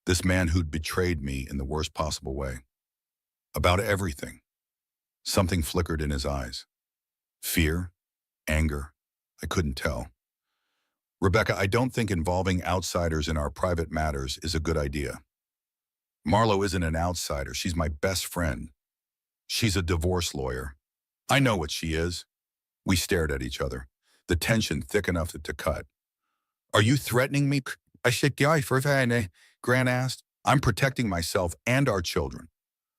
This man who'd betrayed me in the worst possible way. About everything. Something flickered in his eyes. Fear? Anger? I couldn't tell. Rebecca, I don't think involving outsiders in our private matters is a good idea. Marlo isn't an outsider. She's my best friend. She's a divorce lawyer. I know what she is. We stared at each other. the tension thick enough to cut. Are you threatening me? I said, Grant asked. I'm protecting myself and our children.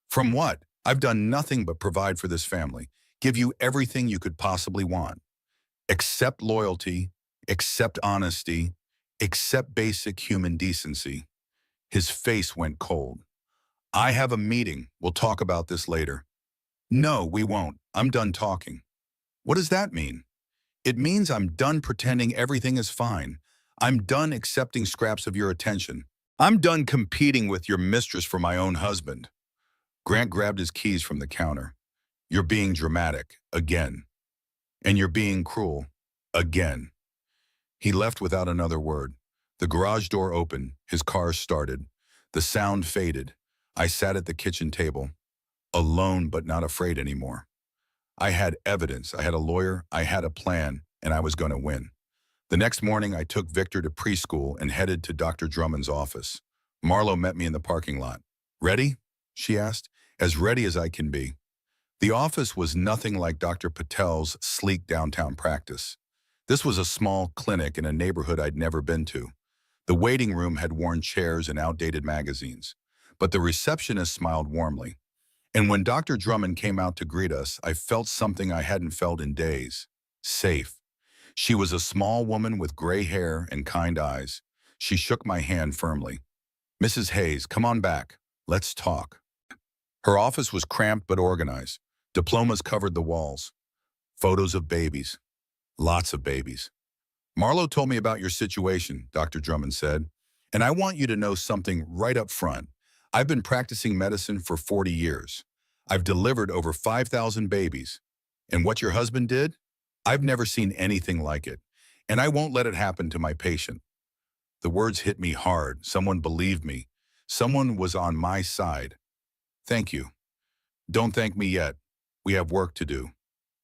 From what? I've done nothing but provide for this family, give you everything you could possibly want. Accept loyalty, accept honesty, accept basic human decency. His face went cold. I have a meeting. We'll talk about this later. No, we won't. I'm done talking. What does that mean? It means I'm done pretending everything is fine. I'm done accepting scraps of your attention. I'm done competing with your mistress for my own husband. Grant grabbed his keys from the counter. You're being dramatic, again. And you're being cruel, again. He left without another word. The garage door opened, his car started. The sound faded. I sat at the kitchen table, alone but not afraid anymore. I had evidence, I had a lawyer, I had a plan, and I was going to win. The next morning, I took Victor to preschool and headed to Dr. Drummond's office. Marlo met me in the parking lot. Ready? She asked. As ready as I can be. The office was nothing like Dr. Patel's sleek downtown practice. This was a small clinic in a neighborhood I'd never been to. The waiting room had worn chairs and outdated magazines, but the receptionist smiled warmly. And when Dr. Drummond came out to greet us, I felt something I hadn't felt in days. Safe. She was a small woman with gray hair and kind eyes. She shook my hand firmly. Mrs. Hayes, come on back. Let's talk. Her office was cramped but organized. Diplomas covered the walls. Photos of babies. Lots of babies. Marlo told me about your situation, Dr. Drummond said, and I want you to know something right up front. I've been practicing medicine for 40 years. I've delivered over 5,000 babies. And what your husband did? I've never seen anything like it, and I won't let it happen to my patient. The words hit me hard. Someone believed me. Someone was on my side. Thank you. Don't thank me yet. We have work to do.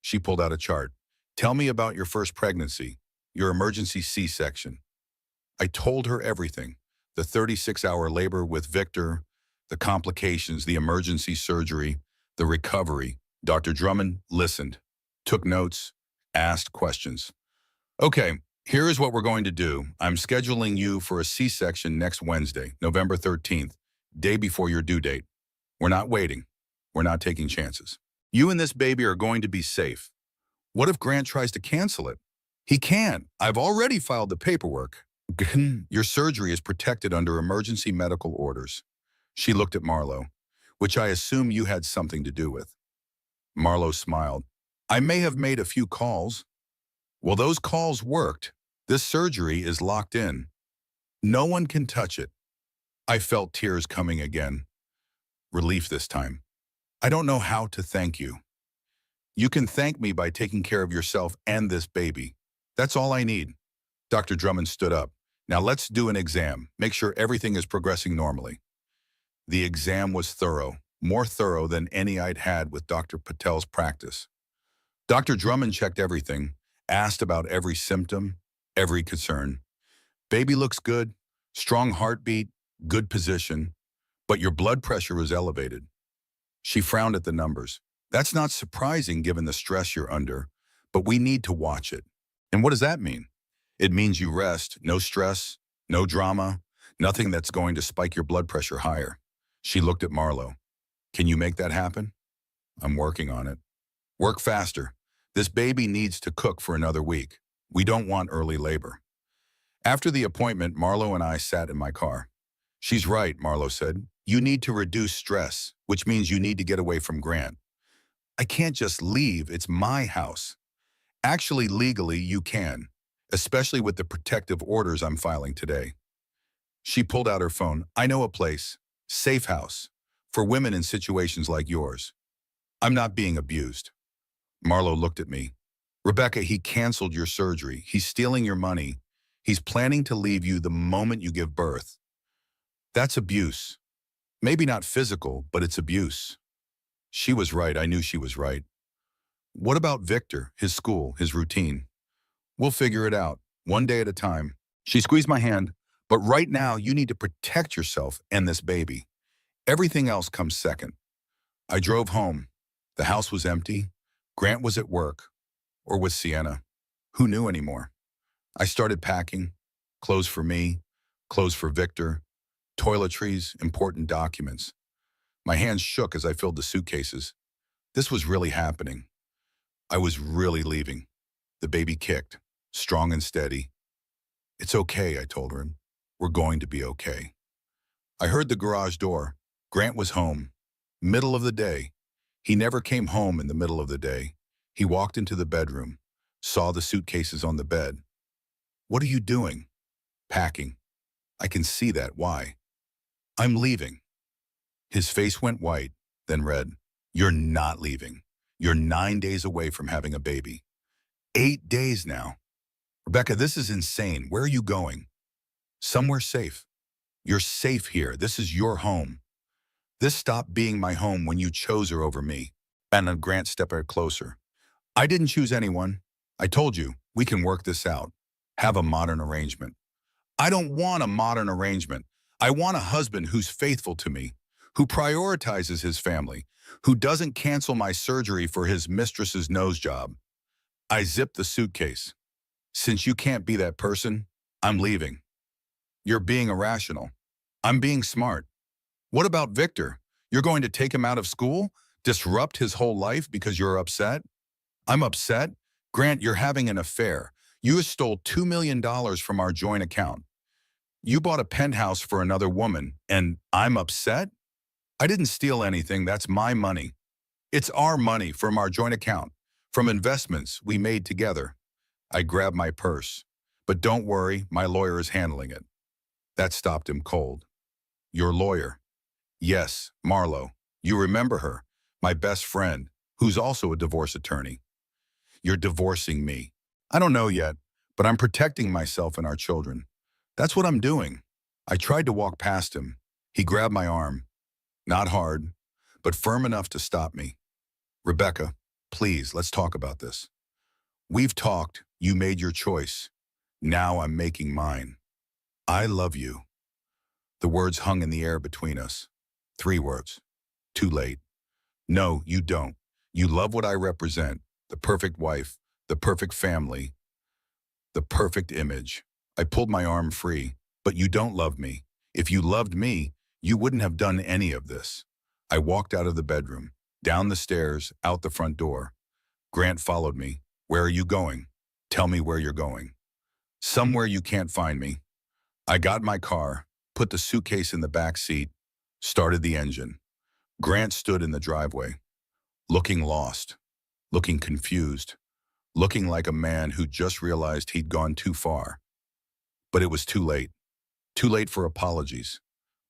She pulled out a chart. Tell me about your first pregnancy, your emergency C-section. I told her everything. The 36-hour labor with Victor, the complications, the emergency surgery, the recovery. Dr. Drummond listened, took notes, asked questions. Okay, here is what we're going to do. I'm scheduling you for a C-section next Wednesday, November 13th, day before your due date. We're not waiting. We're not taking chances. You and this baby are going to be safe. What if Grant tries to cancel it? He can. I've already filed the paperwork. Your surgery is protected under emergency medical orders. She looked at Marlo, which I assume you had something to do with. Marlo smiled. I may have made a few calls. Well, those calls worked. This surgery is locked in. No one can touch it. I felt tears coming again. Relief this time. I don't know how to thank you. You can thank me by taking care of yourself and this baby. That's all I need. Dr. Drummond stood up. Now let's do an exam. Make sure everything is progressing normally. The exam was thorough, more thorough than any I'd had with Dr. Patel's practice. Dr. Drummond checked everything, asked about every symptom, every concern. Baby looks good, strong heartbeat, good position, but your blood pressure is elevated. She frowned at the numbers. That's not surprising given the stress you're under, but we need to watch it. And what does that mean? It means you rest, no stress, no drama, nothing that's going to spike your blood pressure higher. She looked at Marlo. Can you make that happen? I'm working on it. Work faster. This baby needs to cook for another week. We don't want early labor. After the appointment, Marlo and I sat in my car. She's right, Marlo said. You need to reduce stress, which means you need to get away from Grant. I can't just leave. It's my house. Actually, legally, you can, especially with the protective orders I'm filing today. She pulled out her phone. I know a place, safe house, for women in situations like yours. I'm not being abused. Marlo looked at me. Rebecca, he canceled your surgery. He's stealing your money. He's planning to leave you the moment you give birth. That's abuse. Maybe not physical, but it's abuse. She was right. I knew she was right. What about Victor, his school, his routine? We'll figure it out, one day at a time. She squeezed my hand. But right now, you need to protect yourself and this baby. Everything else comes second. I drove home. The house was empty. Grant was at work, or with Sienna. Who knew anymore? I started packing, clothes for me, clothes for Victor, toiletries, important documents. My hands shook as I filled the suitcases. This was really happening. I was really leaving. The baby kicked, strong and steady. It's okay, I told her. We're going to be okay. I heard the garage door. Grant was home. Middle of the day. He never came home in the middle of the day. He walked into the bedroom, saw the suitcases on the bed. What are you doing? Packing. I can see that. Why? I'm leaving. His face went white, then red. You're not leaving. You're 9 days away from having a baby. 8 days now. Rebecca, this is insane. Where are you going? Somewhere safe. You're safe here. This is your home. This stopped being my home when you chose her over me. And then Grant stepped closer. I didn't choose anyone. I told you, we can work this out. Have a modern arrangement. I don't want a modern arrangement. I want a husband who's faithful to me, who prioritizes his family, who doesn't cancel my surgery for his mistress's nose job. I zipped the suitcase. Since you can't be that person, I'm leaving. You're being irrational. I'm being smart. What about Victor? You're going to take him out of school? Disrupt his whole life because you're upset? I'm upset? Grant, you're having an affair. You stole $2 million from our joint account. You bought a penthouse for another woman, and I'm upset? I didn't steal anything. That's my money. It's our money from our joint account, from investments we made together. I grabbed my purse. But don't worry, my lawyer is handling it. That stopped him cold. Your lawyer? Yes, Marlo. You remember her, my best friend, who's also a divorce attorney. You're divorcing me. I don't know yet, but I'm protecting myself and our children. That's what I'm doing. I tried to walk past him. He grabbed my arm. Not hard, but firm enough to stop me. Rebecca, please, let's talk about this. We've talked. You made your choice. Now I'm making mine. I love you. The words hung in the air between us. 3 words. Too late. No, you don't. You love what I represent. The perfect wife, the perfect family, the perfect image. I pulled my arm free. But you don't love me. If you loved me, you wouldn't have done any of this. I walked out of the bedroom, down the stairs, out the front door. Grant followed me. Where are you going? Tell me where you're going. Somewhere you can't find me. I got my car, put the suitcase in the back seat, started the engine. Grant stood in the driveway, looking lost, looking confused, looking like a man who just realized he'd gone too far. But it was too late. Too late for apologies.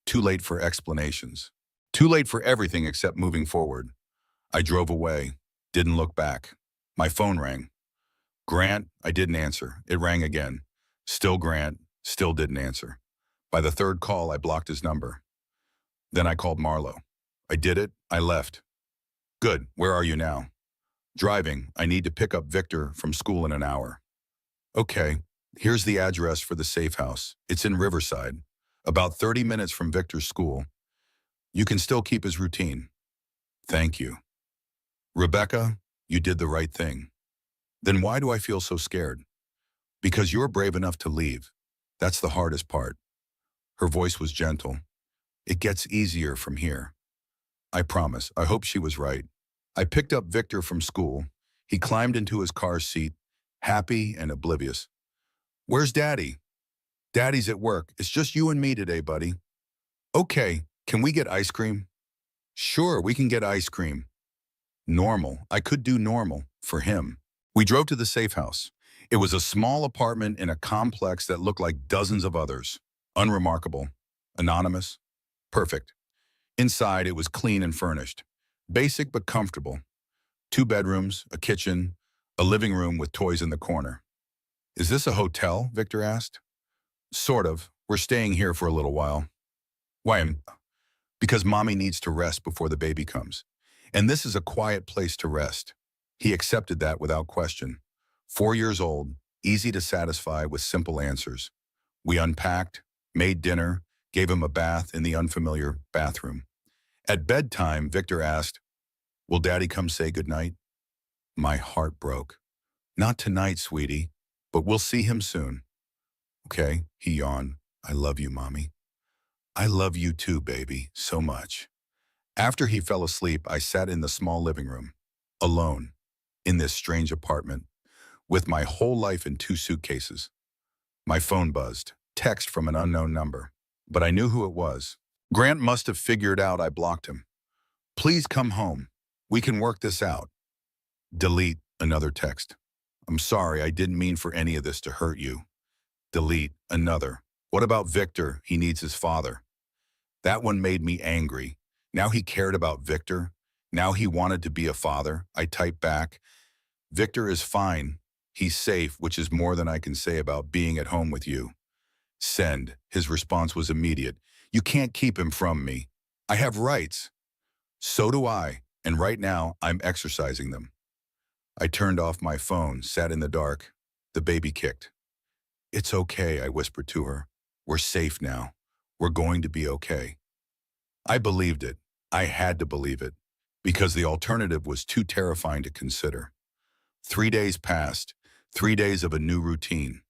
Too late for explanations. Too late for everything except moving forward. I drove away, didn't look back. My phone rang. Grant, I didn't answer. It rang again. Still Grant, still didn't answer. By the 3rd call, I blocked his number. Then I called Marlo. I did it. I left. Good. Where are you now? Driving. I need to pick up Victor from school in an hour. Okay. Here's the address for the safe house. It's in Riverside, about 30 minutes from Victor's school. You can still keep his routine. Thank you. Rebecca, you did the right thing. Then why do I feel so scared? Because you're brave enough to leave. That's the hardest part. Her voice was gentle. It gets easier from here. I promise. I hope she was right. I picked up Victor from school. He climbed into his car seat, happy and oblivious. Where's Daddy? Daddy's at work. It's just you and me today, buddy. Okay, can we get ice cream? Sure, we can get ice cream. Normal. I could do normal for him. We drove to the safe house. It was a small apartment in a complex that looked like dozens of others. Unremarkable. Anonymous. Perfect. Inside, it was clean and furnished. Basic but comfortable. 2 bedrooms, a kitchen, a living room with toys in the corner. Is this a hotel? Victor asked. Sort of. We're staying here for a little while. Why? Because Mommy needs to rest before the baby comes. And this is a quiet place to rest. He accepted that without question. 4 years old, easy to satisfy with simple answers. We unpacked, made dinner, gave him a bath in the unfamiliar bathroom. At bedtime, Victor asked, "Will Daddy come say goodnight?" My heart broke. "Not tonight, sweetie. but we'll see him soon. Okay, he yawned. I love you, Mommy. I love you too, baby, so much. After he fell asleep, I sat in the small living room, alone, in this strange apartment, with my whole life in two suitcases. My phone buzzed, text from an unknown number, but I knew who it was. Grant must have figured out I blocked him. Please come home. We can work this out. Delete another text. I'm sorry, I didn't mean for any of this to hurt you. Delete another. What about Victor? He needs his father. That one made me angry. Now he cared about Victor. Now he wanted to be a father. I typed back, Victor is fine. He's safe, which is more than I can say about being at home with you. Send. His response was immediate. You can't keep him from me. I have rights. So do I, and right now I'm exercising them. I turned off my phone, sat in the dark. The baby kicked. It's okay, I whispered to her. We're safe now. We're going to be okay. I believed it. I had to believe it, because the alternative was too terrifying to consider. 3 days passed, 3 days of a new routine.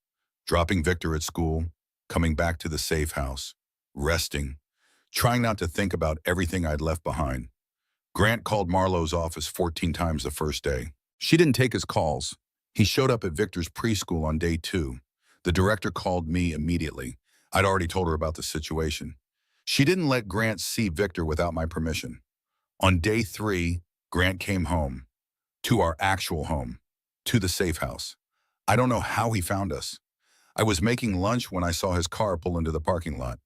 Dropping Victor at school, coming back to the safe house, resting, trying not to think about everything I'd left behind. Grant called Marlowe's office 14 times the first day. She didn't take his calls. He showed up at Victor's preschool on day 2. The director called me immediately. I'd already told her about the situation. She didn't let Grant see Victor without my permission. On day 3, Grant came home, to our actual home, to the safe house. I don't know how he found us. I was making lunch when I saw his car pull into the parking lot.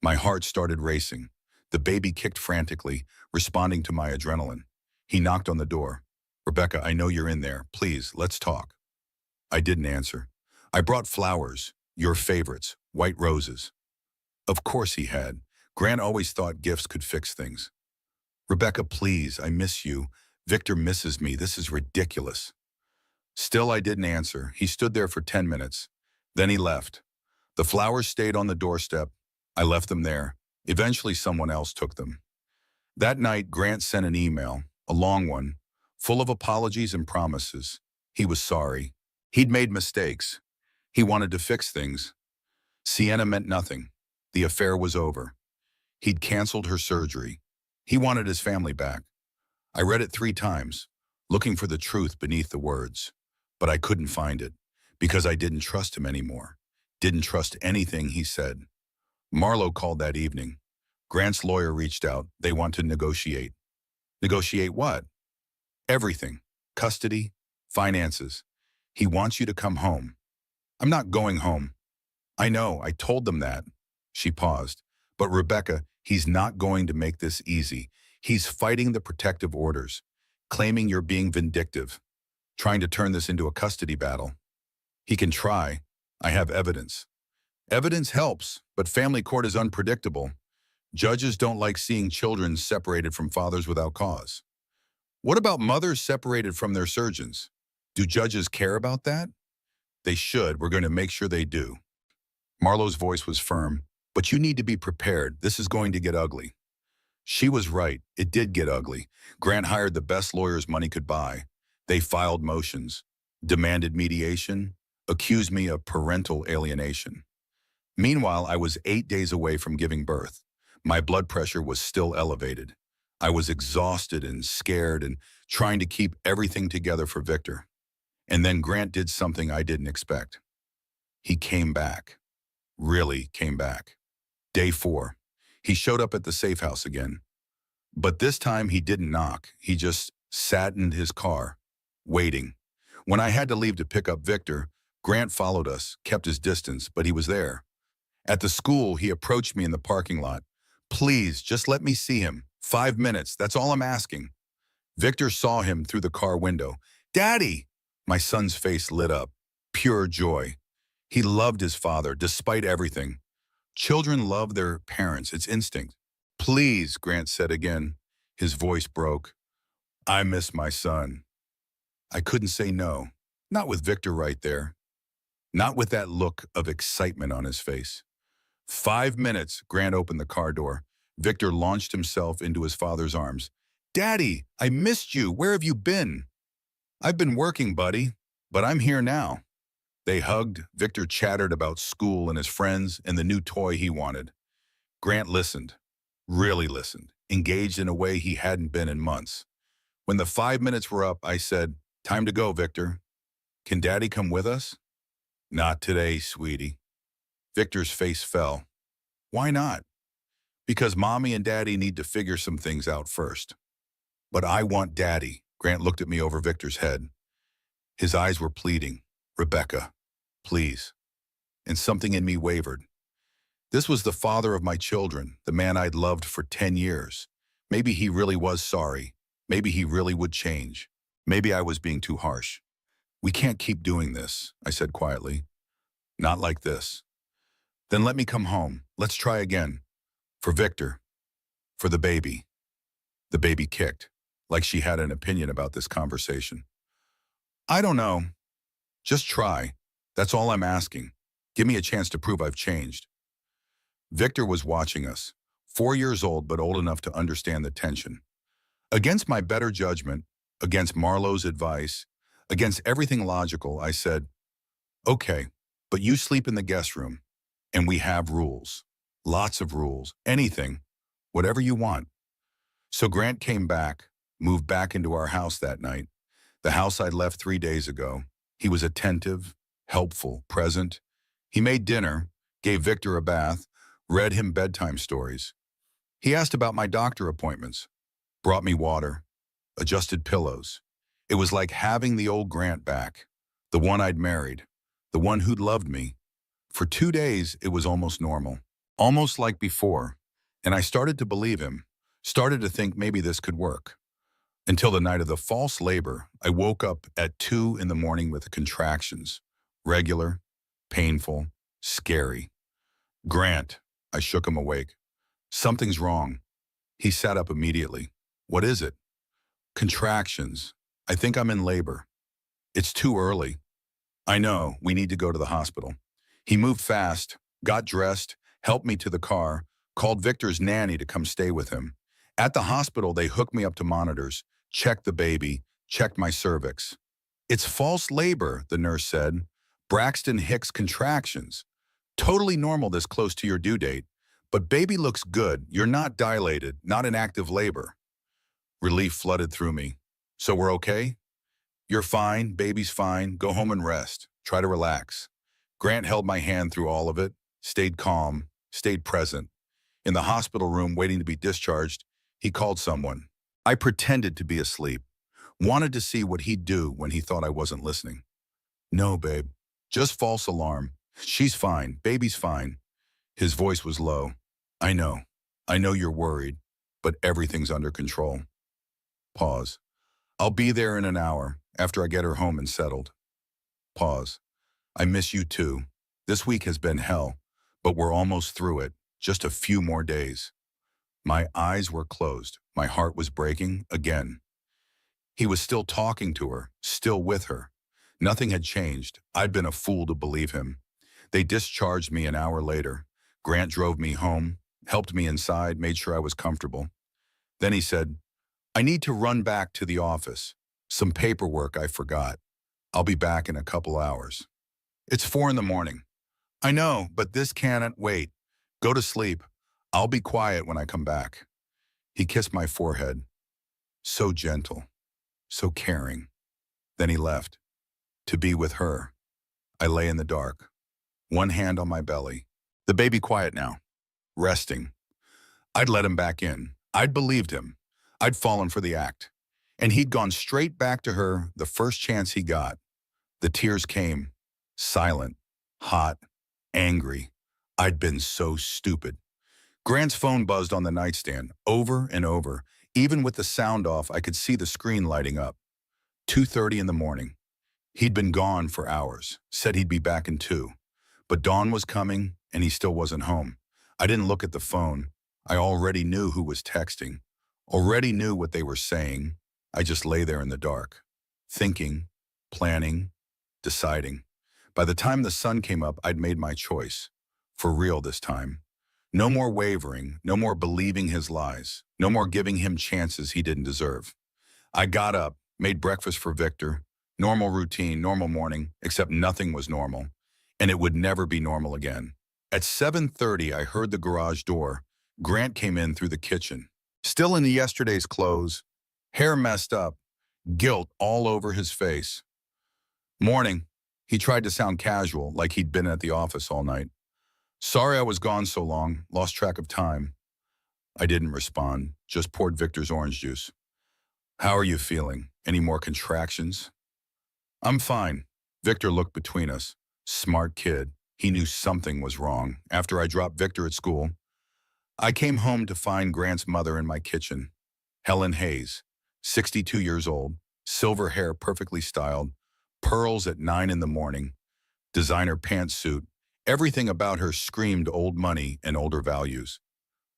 My heart started racing. The baby kicked frantically, responding to my adrenaline. He knocked on the door. Rebecca, I know you're in there. Please, let's talk. I didn't answer. I brought flowers, your favorites, white roses. Of course he had. Grant always thought gifts could fix things. Rebecca, please, I miss you. Victor misses me. This is ridiculous. Still, I didn't answer. He stood there for 10 minutes. Then he left. The flowers stayed on the doorstep. I left them there. Eventually, someone else took them. That night, Grant sent an email, a long one, full of apologies and promises. He was sorry. He'd made mistakes. He wanted to fix things. Sienna meant nothing. The affair was over. He'd canceled her surgery. He wanted his family back. I read it 3 times, looking for the truth beneath the words. But I couldn't find it, because I didn't trust him anymore. Didn't trust anything he said. Marlowe called that evening. Grant's lawyer reached out. They want to negotiate. Negotiate what? Everything. Custody, finances. He wants you to come home. I'm not going home. I know, I told them that. She paused. But Rebecca, he's not going to make this easy. He's fighting the protective orders, claiming you're being vindictive, trying to turn this into a custody battle. He can try. I have evidence. Evidence helps, but family court is unpredictable. Judges don't like seeing children separated from fathers without cause. What about mothers separated from their surgeons? Do judges care about that? They should. We're going to make sure they do. Marlowe's voice was firm. But you need to be prepared. This is going to get ugly. She was right. It did get ugly. Grant hired the best lawyers money could buy. They filed motions, demanded mediation, accused me of parental alienation. Meanwhile, I was 8 days away from giving birth. My blood pressure was still elevated. I was exhausted and scared and trying to keep everything together for Victor. And then Grant did something I didn't expect. He came back. Really came back. Day 4. He showed up at the safe house again. But this time he didn't knock. He just sat in his car, waiting. When I had to leave to pick up Victor, Grant followed us, kept his distance, but he was there. At the school, he approached me in the parking lot. Please, just let me see him. 5 minutes, that's all I'm asking. Victor saw him through the car window. Daddy! My son's face lit up. Pure joy. He loved his father, despite everything. Children love their parents, it's instinct. Please, Grant said again. His voice broke. I miss my son. I couldn't say no. Not with Victor right there. Not with that look of excitement on his face. 5 minutes, Grant opened the car door. Victor launched himself into his father's arms. Daddy, I missed you. Where have you been? I've been working, buddy, but I'm here now. They hugged. Victor chattered about school and his friends and the new toy he wanted. Grant listened, really listened, engaged in a way he hadn't been in months. When the 5 minutes were up, I said, "Time to go, Victor. Can Daddy come with us?" "Not today, sweetie." Victor's face fell. "Why not?" "Because Mommy and Daddy need to figure some things out first." "But I want Daddy." Grant looked at me over Victor's head. His eyes were pleading. "Rebecca, please." And something in me wavered. This was the father of my children, the man I'd loved for 10 years. Maybe he really was sorry. Maybe he really would change. Maybe I was being too harsh. "We can't keep doing this," I said quietly. "Not like this." "Then let me come home. Let's try again. For Victor. For the baby." The baby kicked, like she had an opinion about this conversation. "I don't know. Just try. That's all I'm asking. Give me a chance to prove I've changed." Victor was watching us, 4 years old but old enough to understand the tension. Against my better judgment, against Marlowe's advice, against everything logical, I said, "Okay, but you sleep in the guest room, and we have rules. Lots of rules. Anything. Whatever you want." So Grant came back, moved back into our house that night, the house I'd left 3 days ago. He was attentive, helpful, present. He made dinner, gave Victor a bath, read him bedtime stories. He asked about my doctor appointments, brought me water, adjusted pillows. It was like having the old Grant back, the one I'd married, the one who'd loved me. For 2 days, it was almost normal, almost like before, and I started to believe him, started to think maybe this could work. Until the night of the false labor, I woke up at 2 in the morning with contractions, regular, painful, scary. "Grant," I shook him awake. "Something's wrong." He sat up immediately. "What is it?" "Contractions. I think I'm in labor." "It's too early." "I know, we need to go to the hospital." He moved fast, got dressed, helped me to the car, called Victor's nanny to come stay with him. At the hospital, they hooked me up to monitors, checked the baby, checked my cervix. "It's false labor," the nurse said. "Braxton Hicks contractions. Totally normal this close to your due date. But baby looks good. You're not dilated, not in active labor." Relief flooded through me. "So we're okay?" "You're fine, baby's fine. Go home and rest. Try to relax." Grant held my hand through all of it, stayed calm, stayed present. In the hospital room waiting to be discharged, he called someone. I pretended to be asleep, wanted to see what he'd do when he thought I wasn't listening. "No, babe. Just false alarm. She's fine. Baby's fine." His voice was low. I know. I know you're worried, but everything's under control." Pause. "I'll be there in an hour, after I get her home and settled." Pause. "I miss you too. This week has been hell, but we're almost through it. Just a few more days." My eyes were closed. My heart was breaking again. He was still talking to her, still with her. Nothing had changed. I'd been a fool to believe him. They discharged me an hour later. Grant drove me home, helped me inside, made sure I was comfortable. Then he said, "I need to run back to the office. Some paperwork I forgot. I'll be back in a couple hours." "It's 4 in the morning." "I know, but this cannot wait. Go to sleep. I'll be quiet when I come back." He kissed my forehead. So gentle, so caring. Then he left. To be with her. I lay in the dark, one hand on my belly. The baby quiet now, resting. I'd let him back in. I'd believed him. I'd fallen for the act. And he'd gone straight back to her the first chance he got. The tears came, silent, hot, angry. I'd been so stupid. Grant's phone buzzed on the nightstand, over and over. Even with the sound off, I could see the screen lighting up. 2:30 in the morning. He'd been gone for hours, said he'd be back in 2. But dawn was coming, and he still wasn't home. I didn't look at the phone. I already knew who was texting, already knew what they were saying. I just lay there in the dark, thinking, planning, deciding. By the time the sun came up, I'd made my choice. For real this time. No more wavering, no more believing his lies, no more giving him chances he didn't deserve. I got up, made breakfast for Victor, Normal routine, normal morning, except nothing was normal, and it would never be normal again. At 7:30, I heard the garage door. Grant came in through the kitchen. Still in yesterday's clothes, hair messed up, guilt all over his face. Morning. He tried to sound casual, like he'd been at the office all night. Sorry I was gone so long, lost track of time. I didn't respond, just poured Victor's orange juice. How are you feeling? Any more contractions? I'm fine. Victor looked between us. Smart kid. He knew something was wrong. After I dropped Victor at school, I came home to find Grant's mother in my kitchen. Helen Hayes, 62 years old, silver hair perfectly styled, pearls at 9 in the morning, designer pantsuit. Everything about her screamed old money and older values.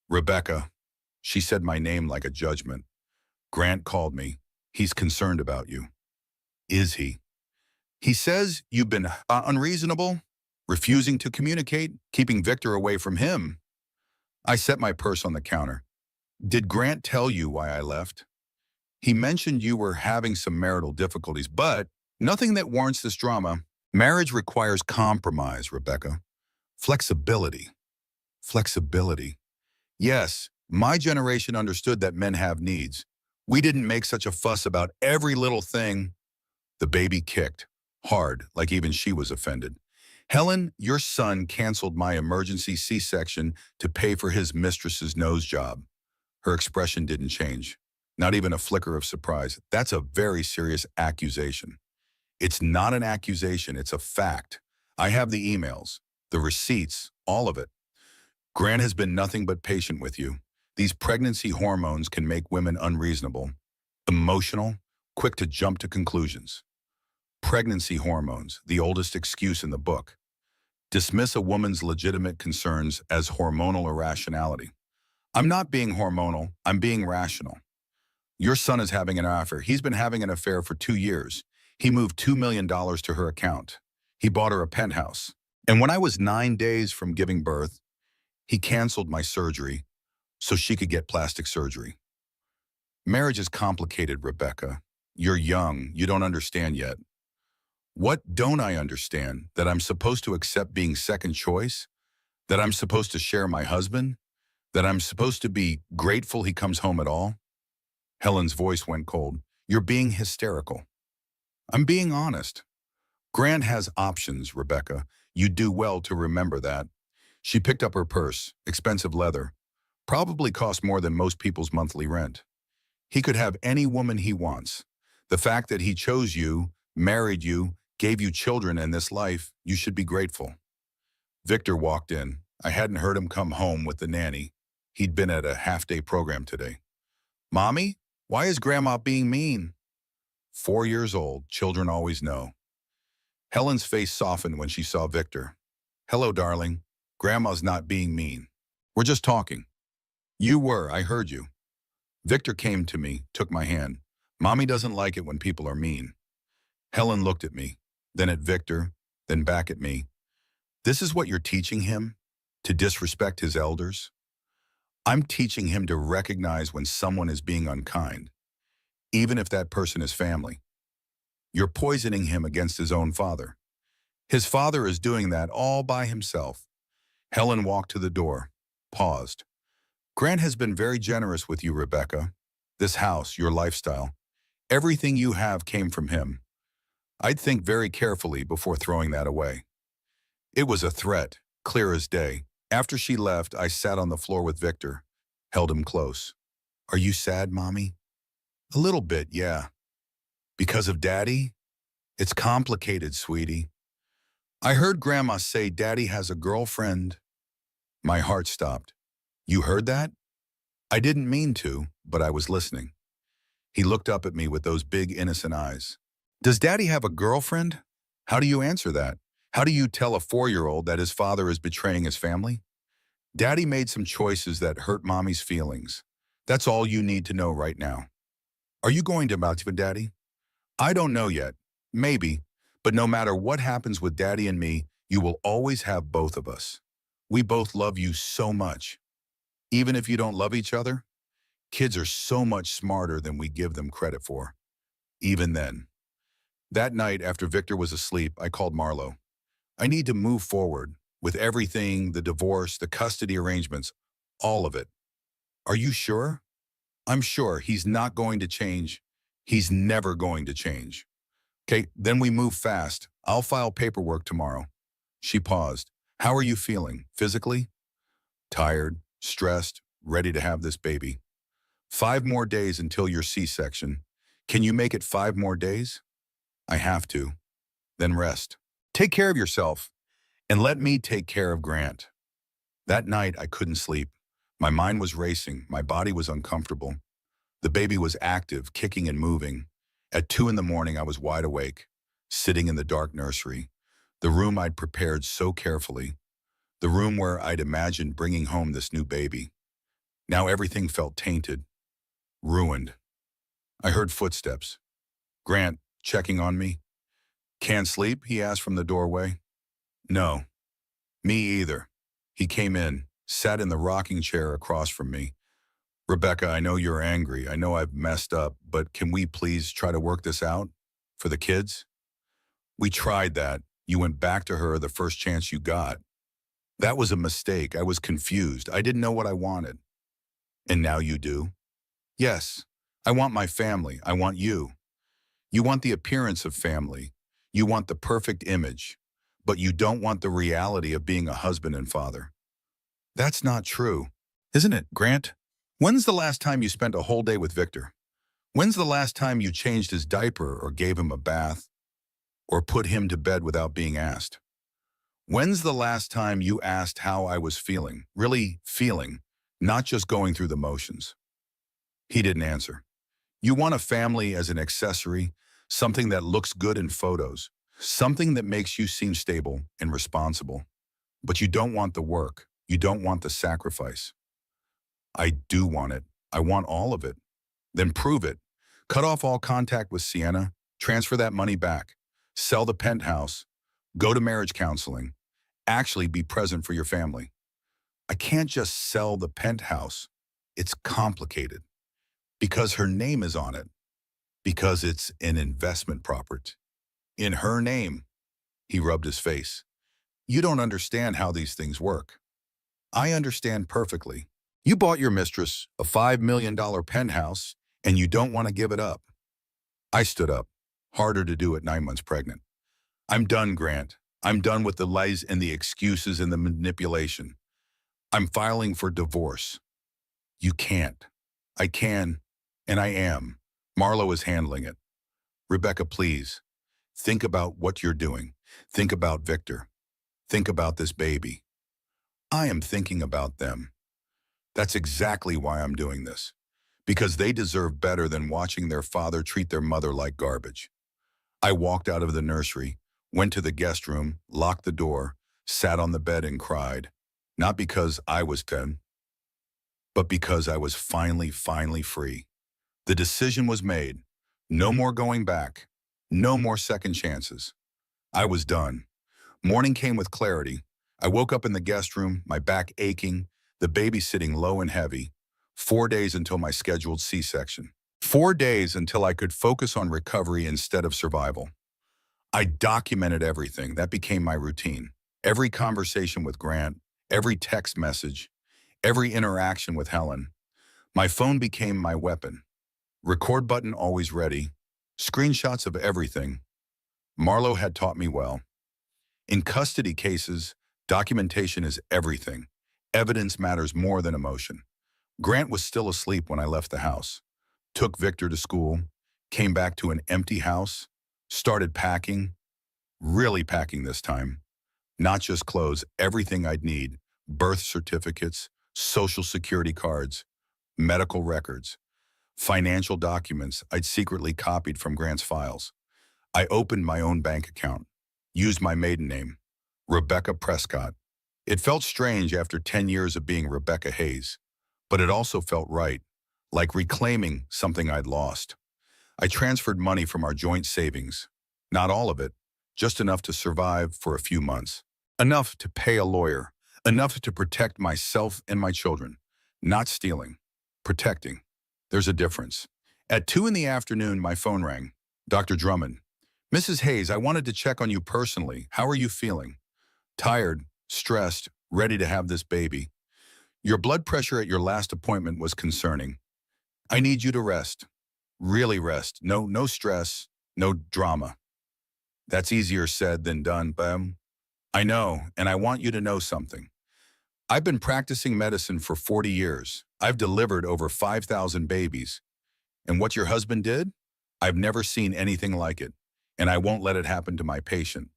Rebecca, she said my name like a judgment. Grant called me. He's concerned about you. Is he? He says you've been unreasonable, refusing to communicate, keeping Victor away from him. I set my purse on the counter. Did Grant tell you why I left? He mentioned you were having some marital difficulties, but nothing that warrants this drama. Marriage requires compromise, Rebecca. Flexibility. Flexibility. Yes, my generation understood that men have needs. We didn't make such a fuss about every little thing. The baby kicked, hard, like even she was offended. Helen, your son canceled my emergency C-section to pay for his mistress's nose job. Her expression didn't change, not even a flicker of surprise. That's a very serious accusation. It's not an accusation, it's a fact. I have the emails, the receipts, all of it. Grant has been nothing but patient with you. These pregnancy hormones can make women unreasonable, emotional, quick to jump to conclusions. Pregnancy hormones, the oldest excuse in the book. Dismiss a woman's legitimate concerns as hormonal irrationality. I'm not being hormonal, I'm being rational. Your son is having an affair. He's been having an affair for 2 years. He moved $2 million to her account. He bought her a penthouse. And when I was 9 days from giving birth, he canceled my surgery so she could get plastic surgery. Marriage is complicated, Rebecca. You're young, you don't understand yet. What don't I understand? That I'm supposed to accept being second choice? That I'm supposed to share my husband? That I'm supposed to be grateful he comes home at all? Helen's voice went cold. You're being hysterical. I'm being honest. Grant has options, Rebecca. You do well to remember that. She picked up her purse, expensive leather. Probably cost more than most people's monthly rent. He could have any woman he wants. The fact that he chose you, married you, gave you children in this life, you should be grateful. Victor walked in. I hadn't heard him come home with the nanny. He'd been at a half-day program today. Mommy, why is Grandma being mean? 4 years old, children always know. Helen's face softened when she saw Victor. Hello, darling. Grandma's not being mean. We're just talking. You were, I heard you. Victor came to me, took my hand. Mommy doesn't like it when people are mean. Helen looked at me, then at Victor, then back at me. This is what you're teaching him? To disrespect his elders? I'm teaching him to recognize when someone is being unkind, even if that person is family. You're poisoning him against his own father. His father is doing that all by himself. Helen walked to the door, paused. Grant has been very generous with you, Rebecca. This house, your lifestyle, everything you have came from him. I'd think very carefully before throwing that away. It was a threat, clear as day. After she left, I sat on the floor with Victor, held him close. Are you sad, Mommy? A little bit, yeah. Because of Daddy? It's complicated, sweetie. I heard Grandma say Daddy has a girlfriend. My heart stopped. You heard that? I didn't mean to, but I was listening. He looked up at me with those big, innocent eyes. Does Daddy have a girlfriend? How do you answer that? How do you tell a 4-year-old that his father is betraying his family? Daddy made some choices that hurt Mommy's feelings. That's all you need to know right now. Are you going to Motiva, Daddy? I don't know yet. Maybe. But no matter what happens with Daddy and me, you will always have both of us. We both love you so much. Even if you don't love each other, kids are so much smarter than we give them credit for. Even then. That night, after Victor was asleep, I called Marlo. I need to move forward with everything, the divorce, the custody arrangements, all of it. Are you sure? I'm sure he's not going to change. He's never going to change. Okay, then we move fast. I'll file paperwork tomorrow. She paused. How are you feeling? Physically? Tired, stressed, ready to have this baby. 5 more days until your C-section. Can you make it 5 more days? I have to. Then rest. Take care of yourself, and let me take care of Grant. That night, I couldn't sleep. My mind was racing. My body was uncomfortable. The baby was active, kicking and moving. At 2 in the morning, I was wide awake, sitting in the dark nursery, the room I'd prepared so carefully, the room where I'd imagined bringing home this new baby. Now everything felt tainted, ruined. I heard footsteps. Grant, checking on me. Can't sleep? He asked from the doorway. No, me either. He came in, sat in the rocking chair across from me. Rebecca, I know you're angry. I know I've messed up, but can we please try to work this out? For the kids? We tried that. You went back to her the first chance you got. That was a mistake. I was confused. I didn't know what I wanted. And now you do? Yes. I want my family. I want you. You want the appearance of family. You want the perfect image. But you don't want the reality of being a husband and father. That's not true. Isn't it, Grant? When's the last time you spent a whole day with Victor? When's the last time you changed his diaper or gave him a bath or put him to bed without being asked? When's the last time you asked how I was feeling, really feeling, not just going through the motions? He didn't answer. You want a family as an accessory, something that looks good in photos, something that makes you seem stable and responsible. But you don't want the work. You don't want the sacrifice. I do want it. I want all of it. Then prove it. Cut off all contact with Sienna, transfer that money back, sell the penthouse, go to marriage counseling, actually be present for your family. I can't just sell the penthouse. It's complicated because her name is on it, because it's an investment property. In her name, he rubbed his face. You don't understand how these things work. I understand perfectly. You bought your mistress a $5 million penthouse, and you don't want to give it up. I stood up, harder to do at 9 months pregnant. I'm done, Grant. I'm done with the lies and the excuses and the manipulation. I'm filing for divorce. You can't. I can, and I am. Marlo is handling it. Rebecca, please, think about what you're doing. Think about Victor. Think about this baby. I am thinking about them. That's exactly why I'm doing this. Because they deserve better than watching their father treat their mother like garbage. I walked out of the nursery, went to the guest room, locked the door, sat on the bed and cried. Not because I was done, but because I was finally free. The decision was made. No more going back. No more second chances. I was done. Morning came with clarity. I woke up in the guest room, my back aching, the baby sitting low and heavy. 4 days until my scheduled C-section. 4 days until I could focus on recovery instead of survival. I documented everything. That became my routine. Every conversation with Grant, every text message, every interaction with Helen. My phone became my weapon. Record button always ready. Screenshots of everything. Marlo had taught me well. In custody cases, documentation is everything. Evidence matters more than emotion. Grant was still asleep when I left the house. Took Victor to school, came back to an empty house, started packing, really packing this time. Not just clothes, everything I'd need, birth certificates, social security cards, medical records, financial documents I'd secretly copied from Grant's files. I opened my own bank account, used my maiden name, Rebecca Prescott. It felt strange after 10 years of being Rebecca Hayes, but it also felt right, like reclaiming something I'd lost. I transferred money from our joint savings, not all of it, just enough to survive for a few months. Enough to pay a lawyer, enough to protect myself and my children. Not stealing, protecting. There's a difference. At 2 in the afternoon, my phone rang. Dr. Drummond, Mrs. Hayes, I wanted to check on you personally. How are you feeling? Tired, stressed, ready to have this baby. Your blood pressure at your last appointment was concerning. I need you to rest. Really rest. No stress, no drama. That's easier said than done, but I know, and I want you to know something. I've been practicing medicine for 40 years. I've delivered over 5,000 babies. And what your husband did? I've never seen anything like it, and I won't let it happen to my patient.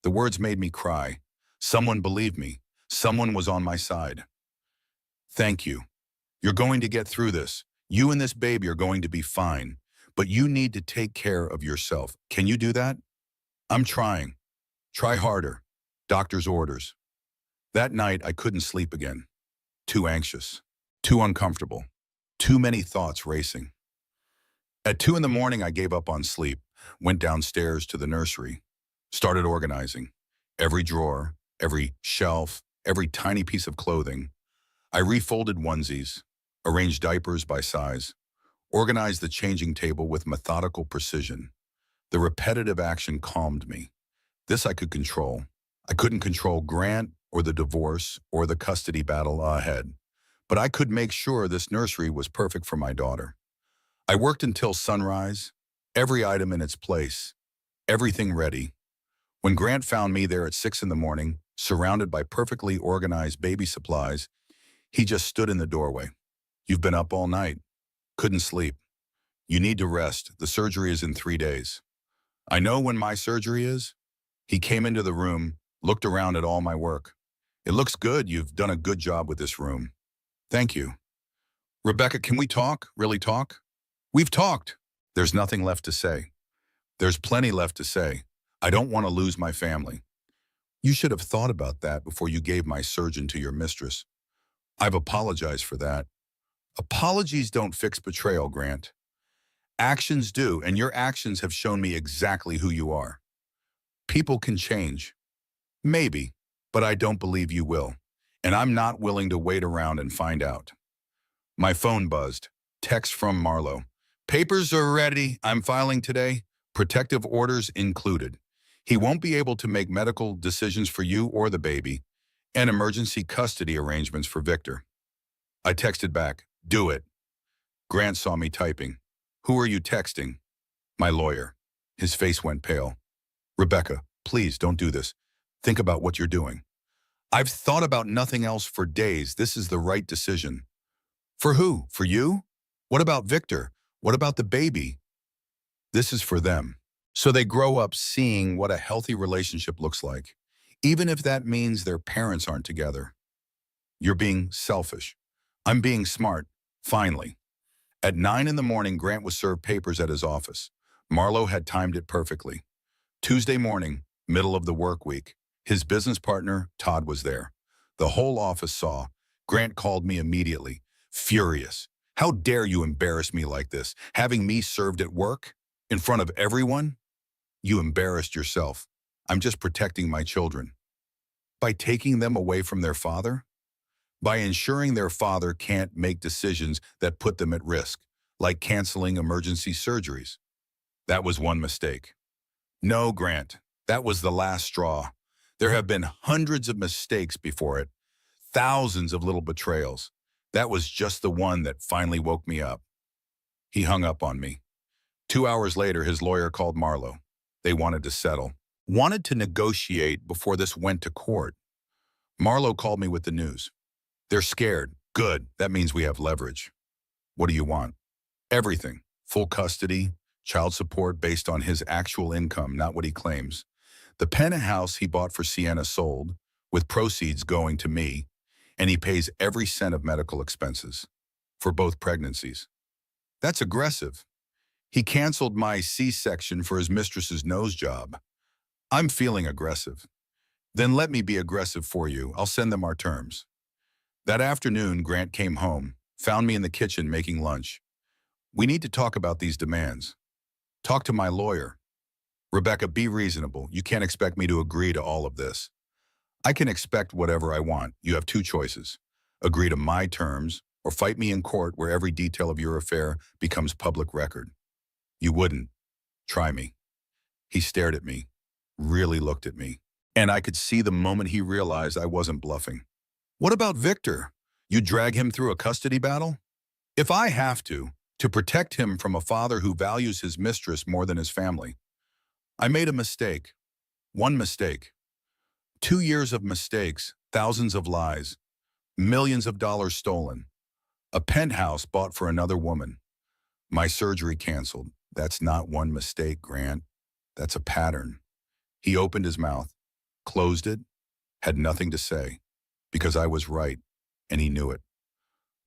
The words made me cry. Someone believed me. Someone was on my side. Thank you. You're going to get through this. You and this baby are going to be fine, but you need to take care of yourself. Can you do that? I'm trying. Try harder. Doctor's orders. That night, I couldn't sleep again. Too anxious. Too uncomfortable. Too many thoughts racing. At 2 in the morning, I gave up on sleep, went downstairs to the nursery, started organizing. Every drawer, every shelf, every tiny piece of clothing. I refolded onesies, arranged diapers by size, organized the changing table with methodical precision. The repetitive action calmed me. This I could control. I couldn't control Grant or the divorce or the custody battle ahead, but I could make sure this nursery was perfect for my daughter. I worked until sunrise, every item in its place, everything ready. When Grant found me there at 6 in the morning, surrounded by perfectly organized baby supplies, he just stood in the doorway. You've been up all night. Couldn't sleep. You need to rest. The surgery is in 3 days. I know when my surgery is. He came into the room, looked around at all my work. It looks good. You've done a good job with this room. Thank you. Rebecca, can we talk? Really talk? We've talked. There's nothing left to say. There's plenty left to say. I don't want to lose my family. You should have thought about that before you gave my surgeon to your mistress. I've apologized for that. Apologies don't fix betrayal, Grant. Actions do, and your actions have shown me exactly who you are. People can change. Maybe, but I don't believe you will. And I'm not willing to wait around and find out. My phone buzzed. Text from Marlo. Papers are ready. I'm filing today. Protective orders included. He won't be able to make medical decisions for you or the baby, and emergency custody arrangements for Victor. I texted back, do it. Grant saw me typing. Who are you texting? My lawyer. His face went pale. Rebecca, please don't do this. Think about what you're doing. I've thought about nothing else for days. This is the right decision. For who? For you? What about Victor? What about the baby? This is for them. So they grow up seeing what a healthy relationship looks like, even if that means their parents aren't together. You're being selfish. I'm being smart, finally. At 9 in the morning, Grant was served papers at his office. Marlo had timed it perfectly. Tuesday morning, middle of the work week, his business partner, Todd, was there. The whole office saw. Grant called me immediately, furious. How dare you embarrass me like this, having me served at work? In front of everyone? You embarrassed yourself. I'm just protecting my children. By taking them away from their father? By ensuring their father can't make decisions that put them at risk, like canceling emergency surgeries. That was one mistake. No, Grant, that was the last straw. There have been hundreds of mistakes before it, thousands of little betrayals. That was just the one that finally woke me up. He hung up on me. 2 hours later, his lawyer called Marlo. They wanted to settle, wanted to negotiate before this went to court. Marlo called me with the news. They're scared. Good. That means we have leverage. What do you want? Everything. Full custody, child support based on his actual income, not what he claims. The penthouse he bought for Sienna sold, with proceeds going to me, and he pays every cent of medical expenses for both pregnancies. That's aggressive. He canceled my C-section for his mistress's nose job. I'm feeling aggressive. Then let me be aggressive for you. I'll send them our terms. That afternoon, Grant came home, found me in the kitchen making lunch. We need to talk about these demands. Talk to my lawyer. Rebecca, be reasonable. You can't expect me to agree to all of this. I can expect whatever I want. You have two choices. Agree to my terms or fight me in court where every detail of your affair becomes public record. You wouldn't. Try me. He stared at me, really looked at me, and I could see the moment he realized I wasn't bluffing. What about Victor? You drag him through a custody battle? If I have to protect him from a father who values his mistress more than his family. I made a mistake. One mistake. 2 years of mistakes, thousands of lies, millions of dollars stolen, a penthouse bought for another woman, my surgery canceled. That's not one mistake, Grant. That's a pattern. He opened his mouth, closed it, had nothing to say, because I was right, and he knew it.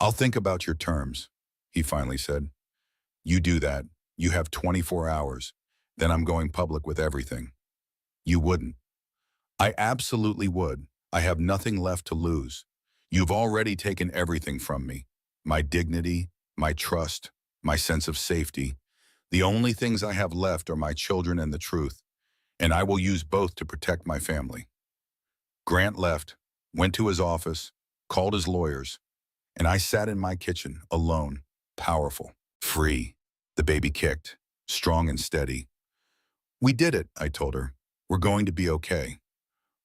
I'll think about your terms, he finally said. You do that. You have 24 hours. Then I'm going public with everything. You wouldn't. I absolutely would. I have nothing left to lose. You've already taken everything from me. My dignity, my trust, my sense of safety. The only things I have left are my children and the truth, and I will use both to protect my family. Grant left, went to his office, called his lawyers, and I sat in my kitchen, alone, powerful, free. The baby kicked, strong and steady. We did it, I told her. We're going to be okay.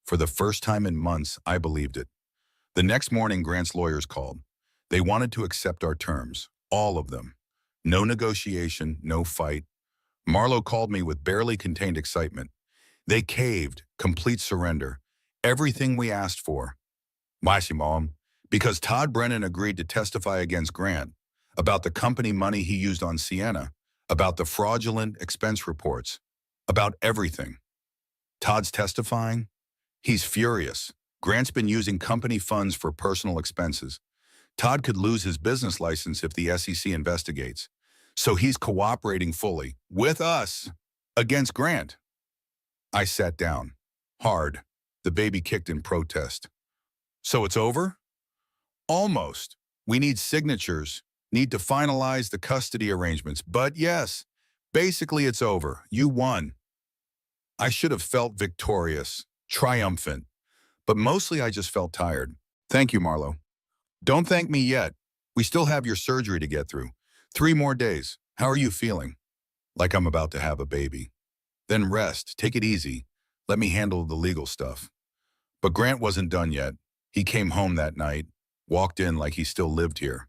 For the first time in months, I believed it. The next morning, Grant's lawyers called. They wanted to accept our terms, all of them. No negotiation, no fight. Marlo called me with barely contained excitement. They caved, complete surrender. Everything we asked for. Why, Mom? Because Todd Brennan agreed to testify against Grant about the company money he used on Sienna, about the fraudulent expense reports, about everything. Todd's testifying? He's furious. Grant's been using company funds for personal expenses. Todd could lose his business license if the SEC investigates. So he's cooperating fully, with us, against Grant. I sat down. Hard. The baby kicked in protest. So it's over? Almost. We need signatures, need to finalize the custody arrangements. But yes, basically it's over. You won. I should have felt victorious, triumphant. But mostly I just felt tired. Thank you, Marlo. Don't thank me yet. We still have your surgery to get through. 3 more days. How are you feeling? Like I'm about to have a baby. Then rest, take it easy. Let me handle the legal stuff. But Grant wasn't done yet. He came home that night, walked in like he still lived here,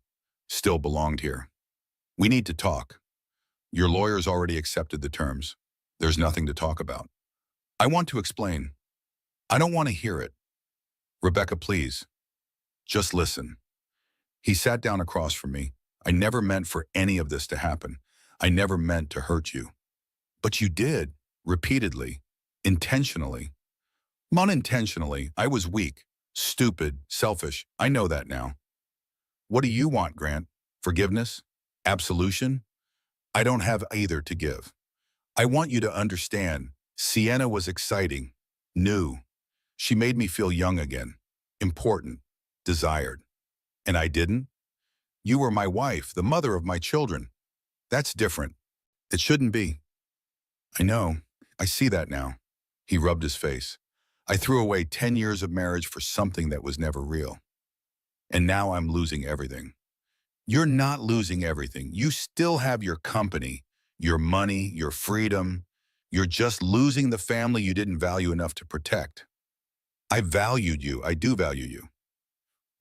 still belonged here. We need to talk. Your lawyers already accepted the terms. There's nothing to talk about. I want to explain. I don't want to hear it. Rebecca, please. Just listen. He sat down across from me. I never meant for any of this to happen. I never meant to hurt you. But you did, repeatedly, intentionally. Unintentionally, I was weak, stupid, selfish. I know that now. What do you want, Grant? Forgiveness? Absolution? I don't have either to give. I want you to understand, Sienna was exciting, new. She made me feel young again, important, desired. And I didn't? You were my wife, the mother of my children. That's different. It shouldn't be. I know. I see that now. He rubbed his face. I threw away 10 years of marriage for something that was never real. And now I'm losing everything. You're not losing everything. You still have your company, your money, your freedom. You're just losing the family you didn't value enough to protect. I valued you. I do value you.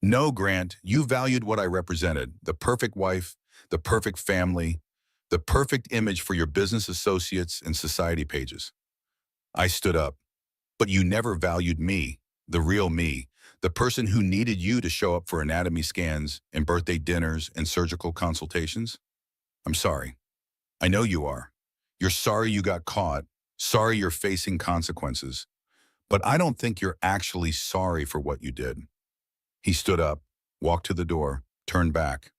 No, Grant, you valued what I represented, the perfect wife, the perfect family, the perfect image for your business associates and society pages. I stood up. But you never valued me, the real me, the person who needed you to show up for anatomy scans and birthday dinners and surgical consultations. I'm sorry. I know you are. You're sorry you got caught, sorry you're facing consequences. But I don't think you're actually sorry for what you did. He stood up, walked to the door, turned back.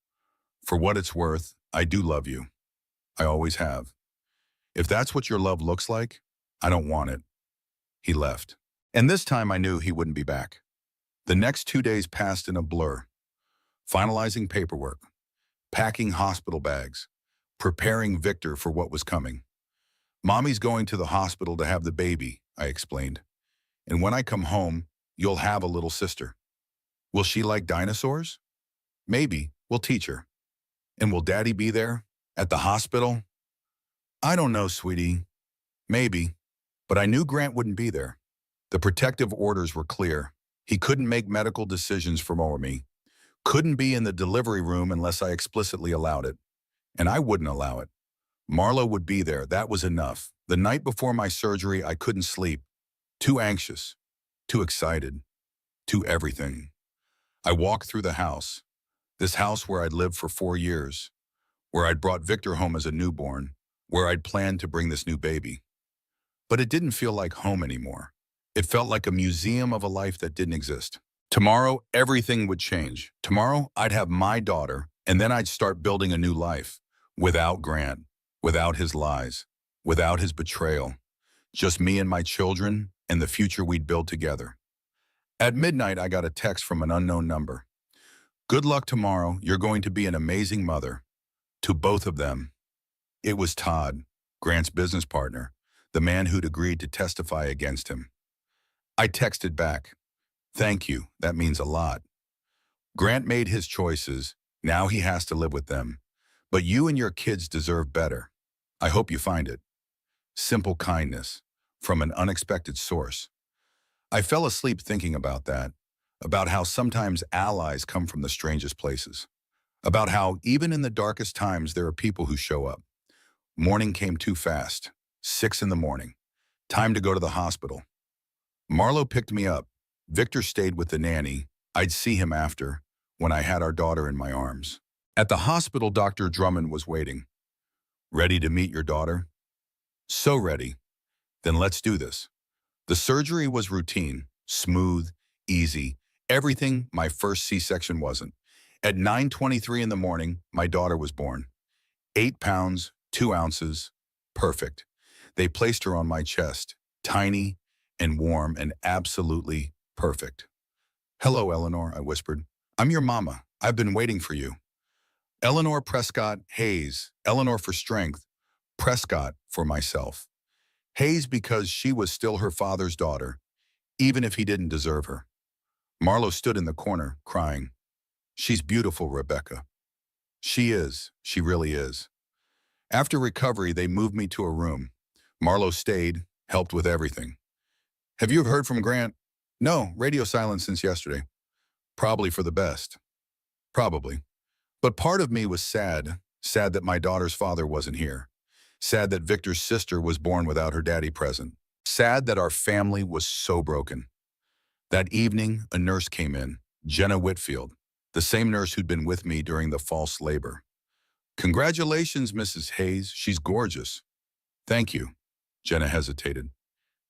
For what it's worth, I do love you. I always have. If that's what your love looks like, I don't want it. He left. And this time I knew he wouldn't be back. The next 2 days passed in a blur. Finalizing paperwork, packing hospital bags, preparing Victor for what was coming. Mommy's going to the hospital to have the baby, I explained. And when I come home, you'll have a little sister. Will she like dinosaurs? Maybe. We'll teach her. And will Daddy be there? At the hospital? I don't know, sweetie. Maybe, but I knew Grant wouldn't be there. The protective orders were clear. He couldn't make medical decisions for me, couldn't be in the delivery room unless I explicitly allowed it. And I wouldn't allow it. Marlo would be there, that was enough. The night before my surgery, I couldn't sleep. Too anxious, too excited, too everything. I walked through the house, this house where I'd lived for 4 years, where I'd brought Victor home as a newborn, where I'd planned to bring this new baby. But it didn't feel like home anymore. It felt like a museum of a life that didn't exist. Tomorrow, everything would change. Tomorrow, I'd have my daughter, and then I'd start building a new life. Without Grant, without his lies, without his betrayal. Just me and my children and the future we'd build together. At midnight, I got a text from an unknown number. Good luck tomorrow. You're going to be an amazing mother. To both of them. It was Todd, Grant's business partner, the man who'd agreed to testify against him. I texted back, thank you, that means a lot. Grant made his choices, now he has to live with them. But you and your kids deserve better. I hope you find it. Simple kindness, from an unexpected source. I fell asleep thinking about that, about how sometimes allies come from the strangest places, about how even in the darkest times there are people who show up. Morning came too fast, 6 in the morning. Time to go to the hospital. Marlo picked me up. Victor stayed with the nanny. I'd see him after, when I had our daughter in my arms. At the hospital, Dr. Drummond was waiting. Ready to meet your daughter? So ready. Then let's do this. The surgery was routine, smooth, easy, everything my first C-section wasn't. At 9:23 in the morning, my daughter was born. 8 pounds, 2 ounces, perfect. They placed her on my chest, tiny and warm and absolutely perfect. Hello, Eleanor, I whispered. I'm your mama. I've been waiting for you. Eleanor Prescott Hayes, Eleanor for strength, Prescott for myself. Hayes because she was still her father's daughter, even if he didn't deserve her. Marlo stood in the corner, crying. She's beautiful, Rebecca. She is. She really is. After recovery, they moved me to a room. Marlo stayed, helped with everything. Have you heard from Grant? No, radio silence since yesterday. Probably for the best. Probably. But part of me was sad that my daughter's father wasn't here. Sad that Victor's sister was born without her daddy present. Sad that our family was so broken. That evening, a nurse came in, Jenna Whitfield, the same nurse who'd been with me during the false labor. Congratulations, Mrs. Hayes. She's gorgeous. Thank you. Jenna hesitated.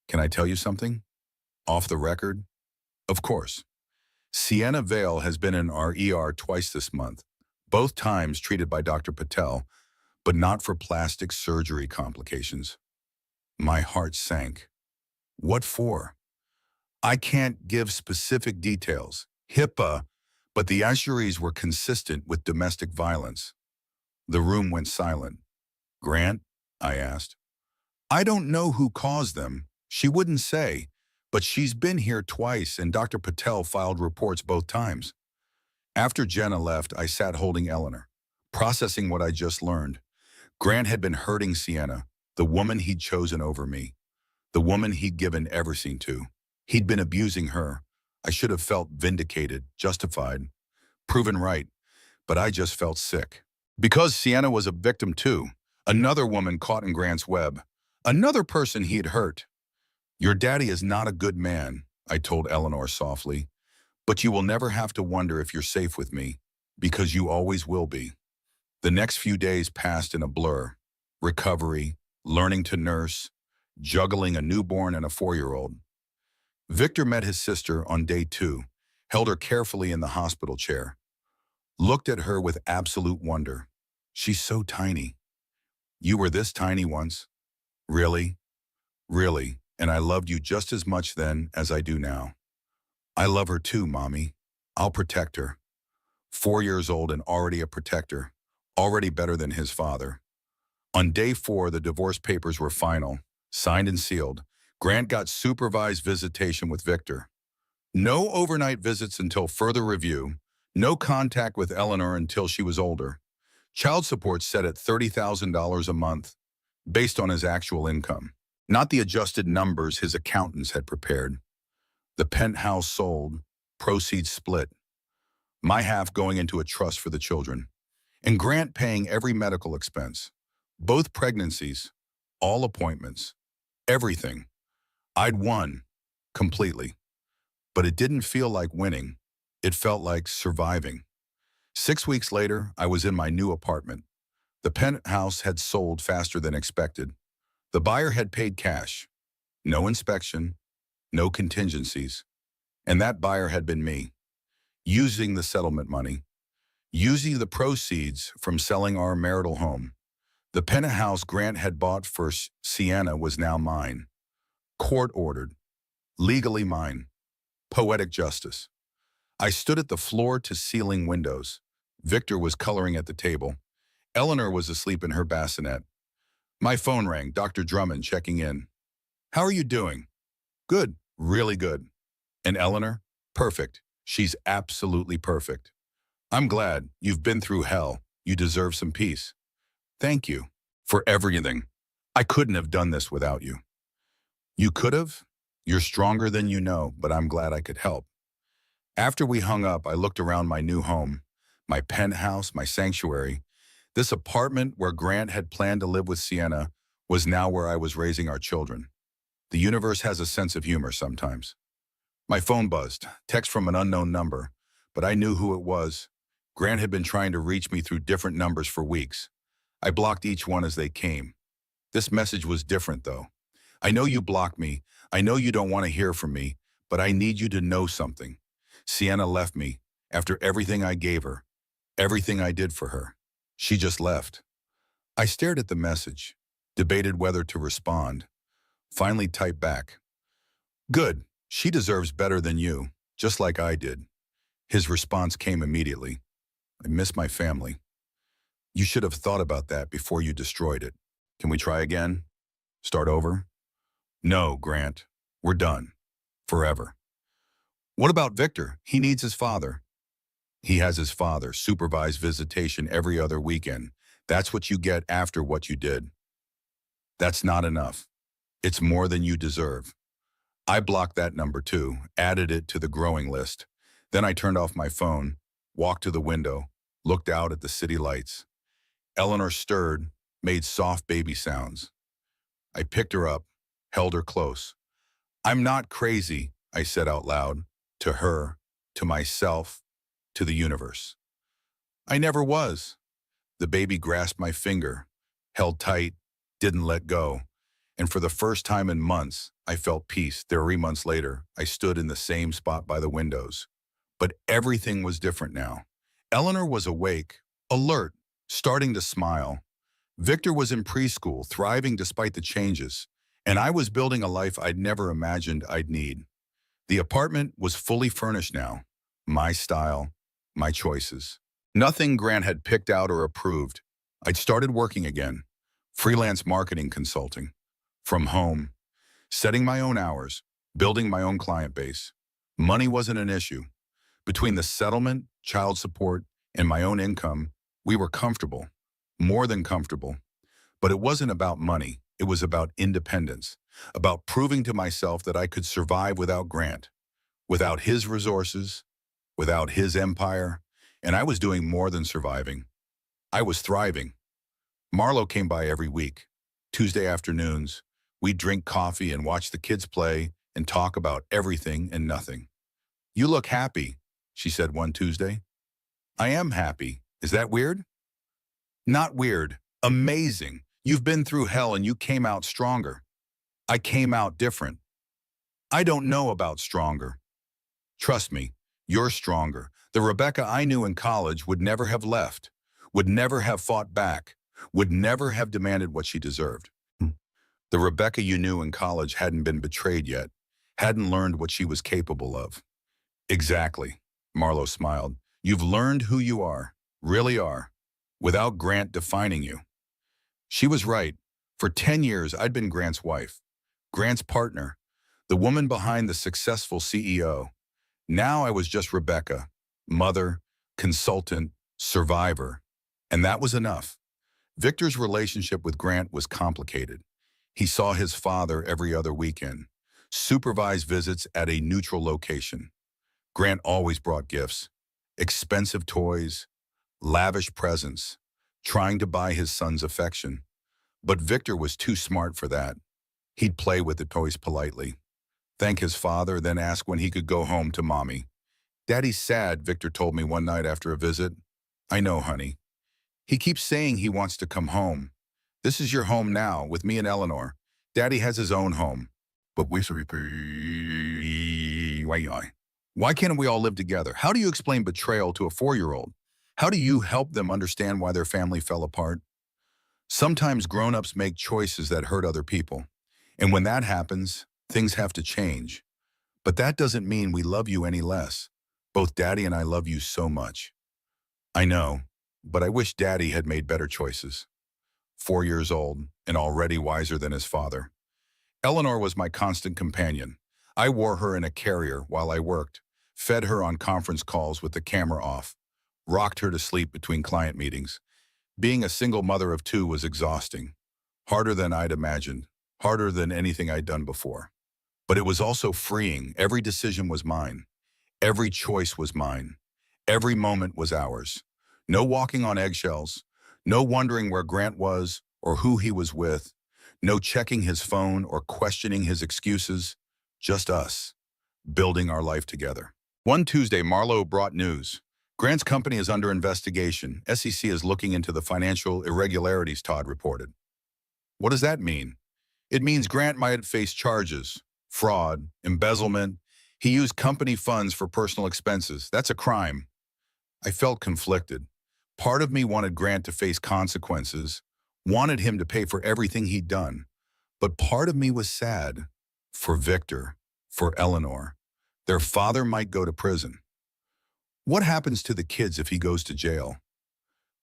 Can I tell you something? Off the record? Of course. Sienna Vale has been in our ER twice this month, both times treated by Dr. Patel, but not for plastic surgery complications. My heart sank. What for? I can't give specific details, HIPAA, but the assuries were consistent with domestic violence. The room went silent. Grant? I asked. I don't know who caused them. She wouldn't say, but she's been here twice and Dr. Patel filed reports both times. After Jenna left, I sat holding Eleanor, processing what I just learned. Grant had been hurting Sienna, the woman he'd chosen over me, the woman he'd given everything to. He'd been abusing her. I should have felt vindicated, justified, proven right, but I just felt sick. Because Sienna was a victim too, another woman caught in Grant's web, another person he'd hurt. Your daddy is not a good man, I told Eleanor softly, but you will never have to wonder if you're safe with me, because you always will be. The next few days passed in a blur. Recovery, learning to nurse, juggling a newborn and a 4-year-old. Victor met his sister on day 2, held her carefully in the hospital chair. Looked at her with absolute wonder. She's so tiny. You were this tiny once? Really? Really, and I loved you just as much then as I do now. I love her too, Mommy. I'll protect her. 4 years old and already a protector, already better than his father. On day 4, the divorce papers were final, signed and sealed. Grant got supervised visitation with Victor. No overnight visits until further review. No contact with Eleanor until she was older. Child support set at $30,000 a month, based on his actual income. Not the adjusted numbers his accountants had prepared. The penthouse sold, proceeds split, my half going into a trust for the children, and Grant paying every medical expense. Both pregnancies, all appointments, everything. I'd won, completely. But it didn't feel like winning. It felt like surviving. 6 weeks later, I was in my new apartment. The penthouse had sold faster than expected. The buyer had paid cash. No inspection, no contingencies. And that buyer had been me, using the settlement money, using the proceeds from selling our marital home. The penthouse Grant had bought for Sienna was now mine. Court-ordered, legally mine. Poetic justice. I stood at the floor-to-ceiling windows. Victor was coloring at the table. Eleanor was asleep in her bassinet. My phone rang, Dr. Drummond checking in. How are you doing? Good, really good. And Eleanor? Perfect. She's absolutely perfect. I'm glad. You've been through hell. You deserve some peace. Thank you for everything. I couldn't have done this without you. You could have? You're stronger than you know, but I'm glad I could help. After we hung up, I looked around my new home, my penthouse, my sanctuary. This apartment where Grant had planned to live with Sienna was now where I was raising our children. The universe has a sense of humor sometimes. My phone buzzed, text from an unknown number, but I knew who it was. Grant had been trying to reach me through different numbers for weeks. I blocked each one as they came. This message was different, though. I know you blocked me. I know you don't want to hear from me, but I need you to know something. Sienna left me after everything I gave her, everything I did for her. She just left. I stared at the message, debated whether to respond, finally typed back. Good. She deserves better than you, just like I did. His response came immediately. I miss my family. You should have thought about that before you destroyed it. Can we try again? Start over? No, Grant. We're done. Forever. What about Victor? He needs his father. He has his father, supervised visitation every other weekend. That's what you get after what you did. That's not enough. It's more than you deserve. I blocked that number too, added it to the growing list. Then I turned off my phone, walked to the window, looked out at the city lights. Eleanor stirred, made soft baby sounds. I picked her up, held her close. I'm not crazy, I said out loud, to her, to myself, to the universe. I never was. The baby grasped my finger, held tight, didn't let go. And for the first time in months, I felt peace. 3 months later, I stood in the same spot by the windows. But everything was different now. Eleanor was awake, alert, starting to smile. Victor was in preschool, thriving despite the changes. And I was building a life I'd never imagined I'd need. The apartment was fully furnished now. My style, my choices. Nothing Grant had picked out or approved. I'd started working again. Freelance marketing consulting. From home. Setting my own hours. Building my own client base. Money wasn't an issue. Between the settlement, child support, and my own income, we were comfortable. More than comfortable. But it wasn't about money. It was about independence. About proving to myself that I could survive without Grant. Without his resources. Without his empire. And I was doing more than surviving. I was thriving. Marlo came by every week. Tuesday afternoons, we'd drink coffee and watch the kids play and talk about everything and nothing. You look happy, she said one Tuesday. I am happy. Is that weird? Not weird. Amazing. You've been through hell and you came out stronger. I came out different. I don't know about stronger. Trust me, you're stronger. The Rebecca I knew in college would never have left, would never have fought back, would never have demanded what she deserved. The Rebecca you knew in college hadn't been betrayed yet, hadn't learned what she was capable of. Exactly, Marlo smiled. You've learned who you are, really are, without Grant defining you. She was right. For 10 years, I'd been Grant's wife, Grant's partner, the woman behind the successful CEO. Now I was just Rebecca, mother, consultant, survivor. And that was enough. Victor's relationship with Grant was complicated. He saw his father every other weekend, supervised visits at a neutral location. Grant always brought gifts, expensive toys, lavish presents, trying to buy his son's affection. But Victor was too smart for that. He'd play with the toys politely, thank his father, then ask when he could go home to mommy. Daddy's sad, Victor told me one night after a visit. I know, honey. He keeps saying he wants to come home. This is your home now, with me and Eleanor. Daddy has his own home. But why can't we all live together? How do you explain betrayal to a 4-year-old? How do you help them understand why their family fell apart? Sometimes grown-ups make choices that hurt other people. And when that happens, things have to change. But that doesn't mean we love you any less. Both Daddy and I love you so much. I know, but I wish Daddy had made better choices. 4 years old and already wiser than his father. Eleanor was my constant companion. I wore her in a carrier while I worked, fed her on conference calls with the camera off, rocked her to sleep between client meetings. Being a single mother of 2 was exhausting. Harder than I'd imagined, harder than anything I'd done before. But it was also freeing. Every decision was mine. Every choice was mine. Every moment was ours. No walking on eggshells. No wondering where Grant was or who he was with. No checking his phone or questioning his excuses. Just us, building our life together. One Tuesday, Marlowe brought news. Grant's company is under investigation. SEC is looking into the financial irregularities, Todd reported. What does that mean? It means Grant might face charges, fraud, embezzlement. He used company funds for personal expenses. That's a crime. I felt conflicted. Part of me wanted Grant to face consequences, wanted him to pay for everything he'd done. But part of me was sad for Victor, for Eleanor. Their father might go to prison. What happens to the kids if he goes to jail?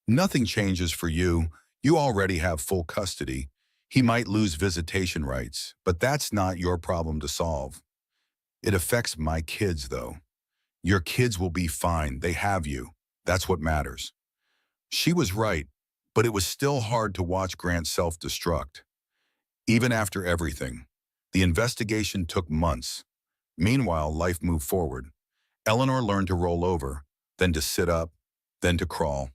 Nothing changes for you. You already have full custody. He might lose visitation rights, but that's not your problem to solve. It affects my kids, though. Your kids will be fine. They have you. That's what matters. She was right, but it was still hard to watch Grant self-destruct. Even after everything, the investigation took months. Meanwhile, life moved forward. Eleanor learned to roll over, then to sit up, then to crawl.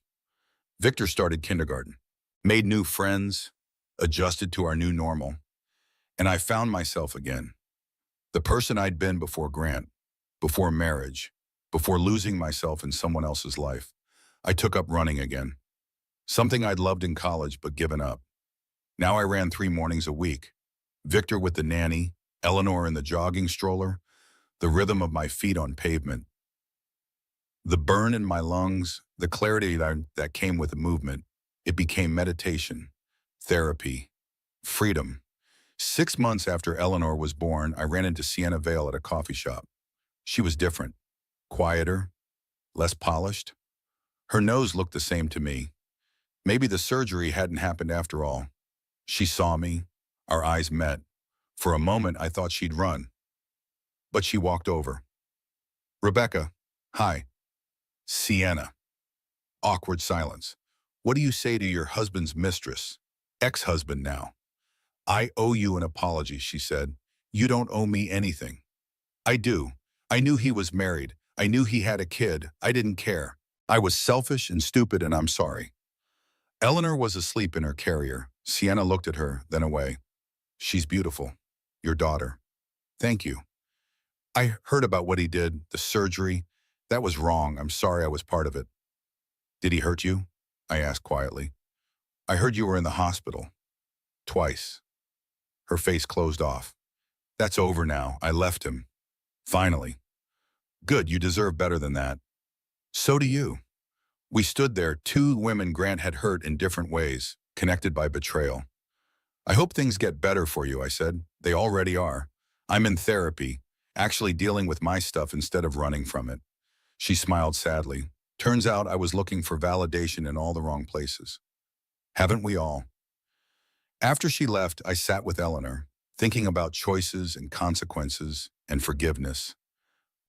Victor started kindergarten, made new friends, adjusted to our new normal. And I found myself again. The person I'd been before Grant, before marriage, before losing myself in someone else's life. I took up running again. Something I'd loved in college but given up. Now I ran 3 mornings a week. Victor with the nanny, Eleanor in the jogging stroller, the rhythm of my feet on pavement. The burn in my lungs, the clarity that came with the movement. It became meditation, therapy, freedom. 6 months after Eleanor was born, I ran into Sienna Vale at a coffee shop. She was different, quieter, less polished. Her nose looked the same to me. Maybe the surgery hadn't happened after all. She saw me. Our eyes met. For a moment, I thought she'd run. But she walked over. Rebecca, hi. Sienna. Awkward silence. What do you say to your husband's mistress? Ex-husband now. I owe you an apology, she said. You don't owe me anything. I do. I knew he was married. I knew he had a kid. I didn't care. I was selfish and stupid, and I'm sorry. Eleanor was asleep in her carrier. Sienna looked at her, then away. She's beautiful. Your daughter. Thank you. I heard about what he did, the surgery. That was wrong. I'm sorry I was part of it. Did he hurt you? I asked quietly. I heard you were in the hospital. Twice. Her face closed off. That's over now. I left him. Finally. Good, you deserve better than that. So do you. We stood there, 2 women Grant had hurt in different ways, connected by betrayal. I hope things get better for you, I said. They already are. I'm in therapy, actually dealing with my stuff instead of running from it. She smiled sadly. Turns out I was looking for validation in all the wrong places. Haven't we all? After she left, I sat with Eleanor, thinking about choices and consequences and forgiveness.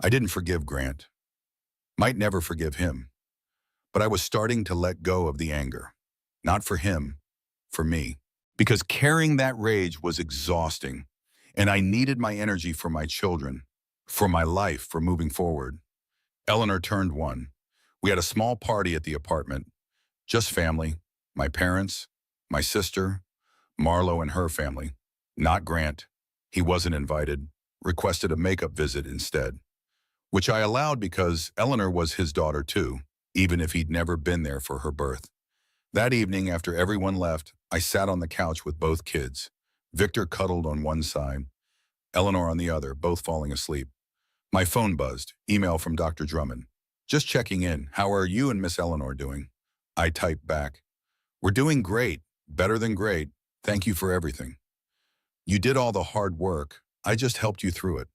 I didn't forgive Grant. Might never forgive him. But I was starting to let go of the anger. Not for him, for me. because carrying that rage was exhausting, and I needed my energy for my children, for my life, for moving forward. Eleanor turned 1. We had a small party at the apartment, just family, my parents, my sister, Marlo and her family, not Grant. He wasn't invited, requested a makeup visit instead, which I allowed because Eleanor was his daughter too, even if he'd never been there for her birth. That evening, after everyone left, I sat on the couch with both kids. Victor cuddled on one side, Eleanor on the other, both falling asleep. My phone buzzed, email from Dr. Drummond. Just checking in, how are you and Miss Eleanor doing? I typed back, we're doing great, better than great, thank you for everything. You did all the hard work, I just helped you through it.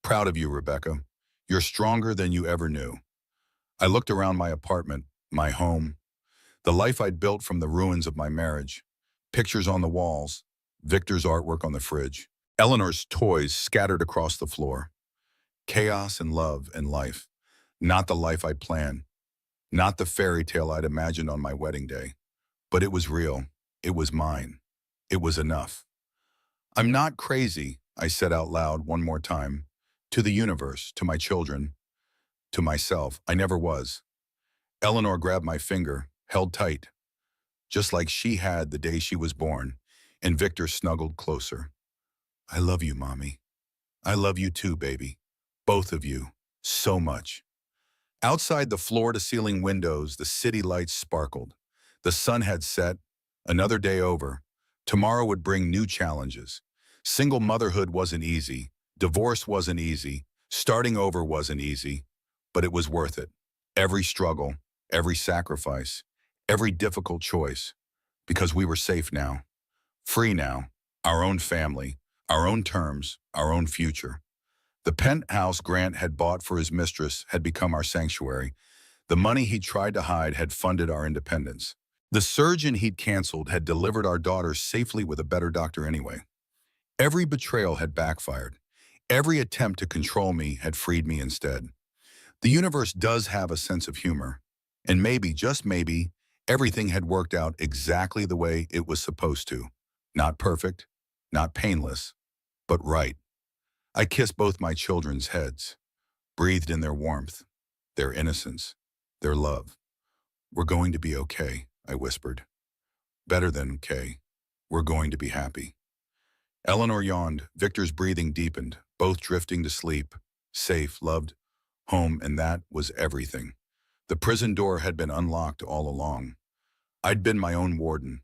Proud of you, Rebecca. You're stronger than you ever knew. I looked around my apartment, my home, the life I'd built from the ruins of my marriage. Pictures on the walls, Victor's artwork on the fridge, Eleanor's toys scattered across the floor. Chaos and love and life. Not the life I'd planned. Not the fairy tale I'd imagined on my wedding day. But it was real. It was mine. It was enough. I'm not crazy, I said out loud one more time. To the universe, to my children, to myself. I never was. Eleanor grabbed my finger, held tight, just like she had the day she was born, and Victor snuggled closer. I love you, Mommy. I love you too, baby. Both of you. So much. Outside the floor-to-ceiling windows, the city lights sparkled. The sun had set, another day over. Tomorrow would bring new challenges. Single motherhood wasn't easy. Divorce wasn't easy. Starting over wasn't easy. But it was worth it. Every struggle, every sacrifice, every difficult choice. Because we were safe now. Free now. Our own family. Our own terms. Our own future. The penthouse Grant had bought for his mistress had become our sanctuary. The money he'd tried to hide had funded our independence. The surgeon he'd canceled had delivered our daughter safely with a better doctor anyway. Every betrayal had backfired. Every attempt to control me had freed me instead. The universe does have a sense of humor. And maybe, just maybe, everything had worked out exactly the way it was supposed to. Not perfect, not painless, but right. I kissed both my children's heads, breathed in their warmth, their innocence, their love. We're going to be okay, I whispered. Better than okay. We're going to be happy. Eleanor yawned, Victor's breathing deepened, both drifting to sleep, safe, loved, home, and that was everything. The prison door had been unlocked all along. I'd been my own warden,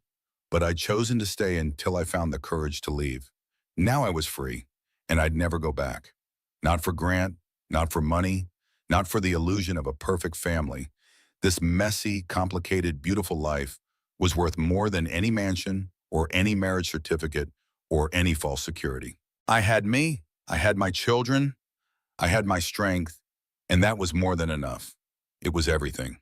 but I'd chosen to stay until I found the courage to leave. Now I was free. And I'd never go back. Not for Grant, not for money, not for the illusion of a perfect family. This messy, complicated, beautiful life was worth more than any mansion or any marriage certificate or any false security. I had me, I had my children, I had my strength, and that was more than enough. It was everything.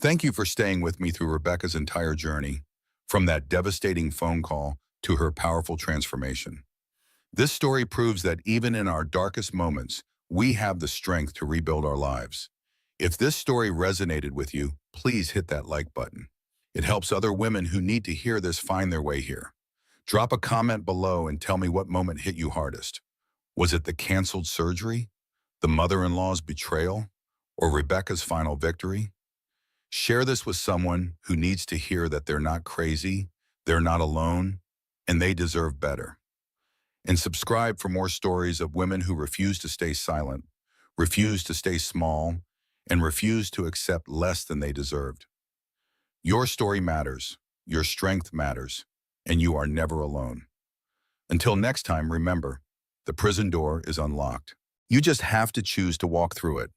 Thank you for staying with me through Rebecca's entire journey, from that devastating phone call to her powerful transformation. This story proves that even in our darkest moments, we have the strength to rebuild our lives. If this story resonated with you, please hit that like button. It helps other women who need to hear this find their way here. Drop a comment below and tell me what moment hit you hardest. Was it the canceled surgery, the mother-in-law's betrayal, or Rebecca's final victory? Share this with someone who needs to hear that they're not crazy, they're not alone, and they deserve better. And subscribe for more stories of women who refuse to stay silent, refuse to stay small, and refuse to accept less than they deserved. Your story matters, your strength matters, and you are never alone. Until next time, remember, the prison door is unlocked. You just have to choose to walk through it.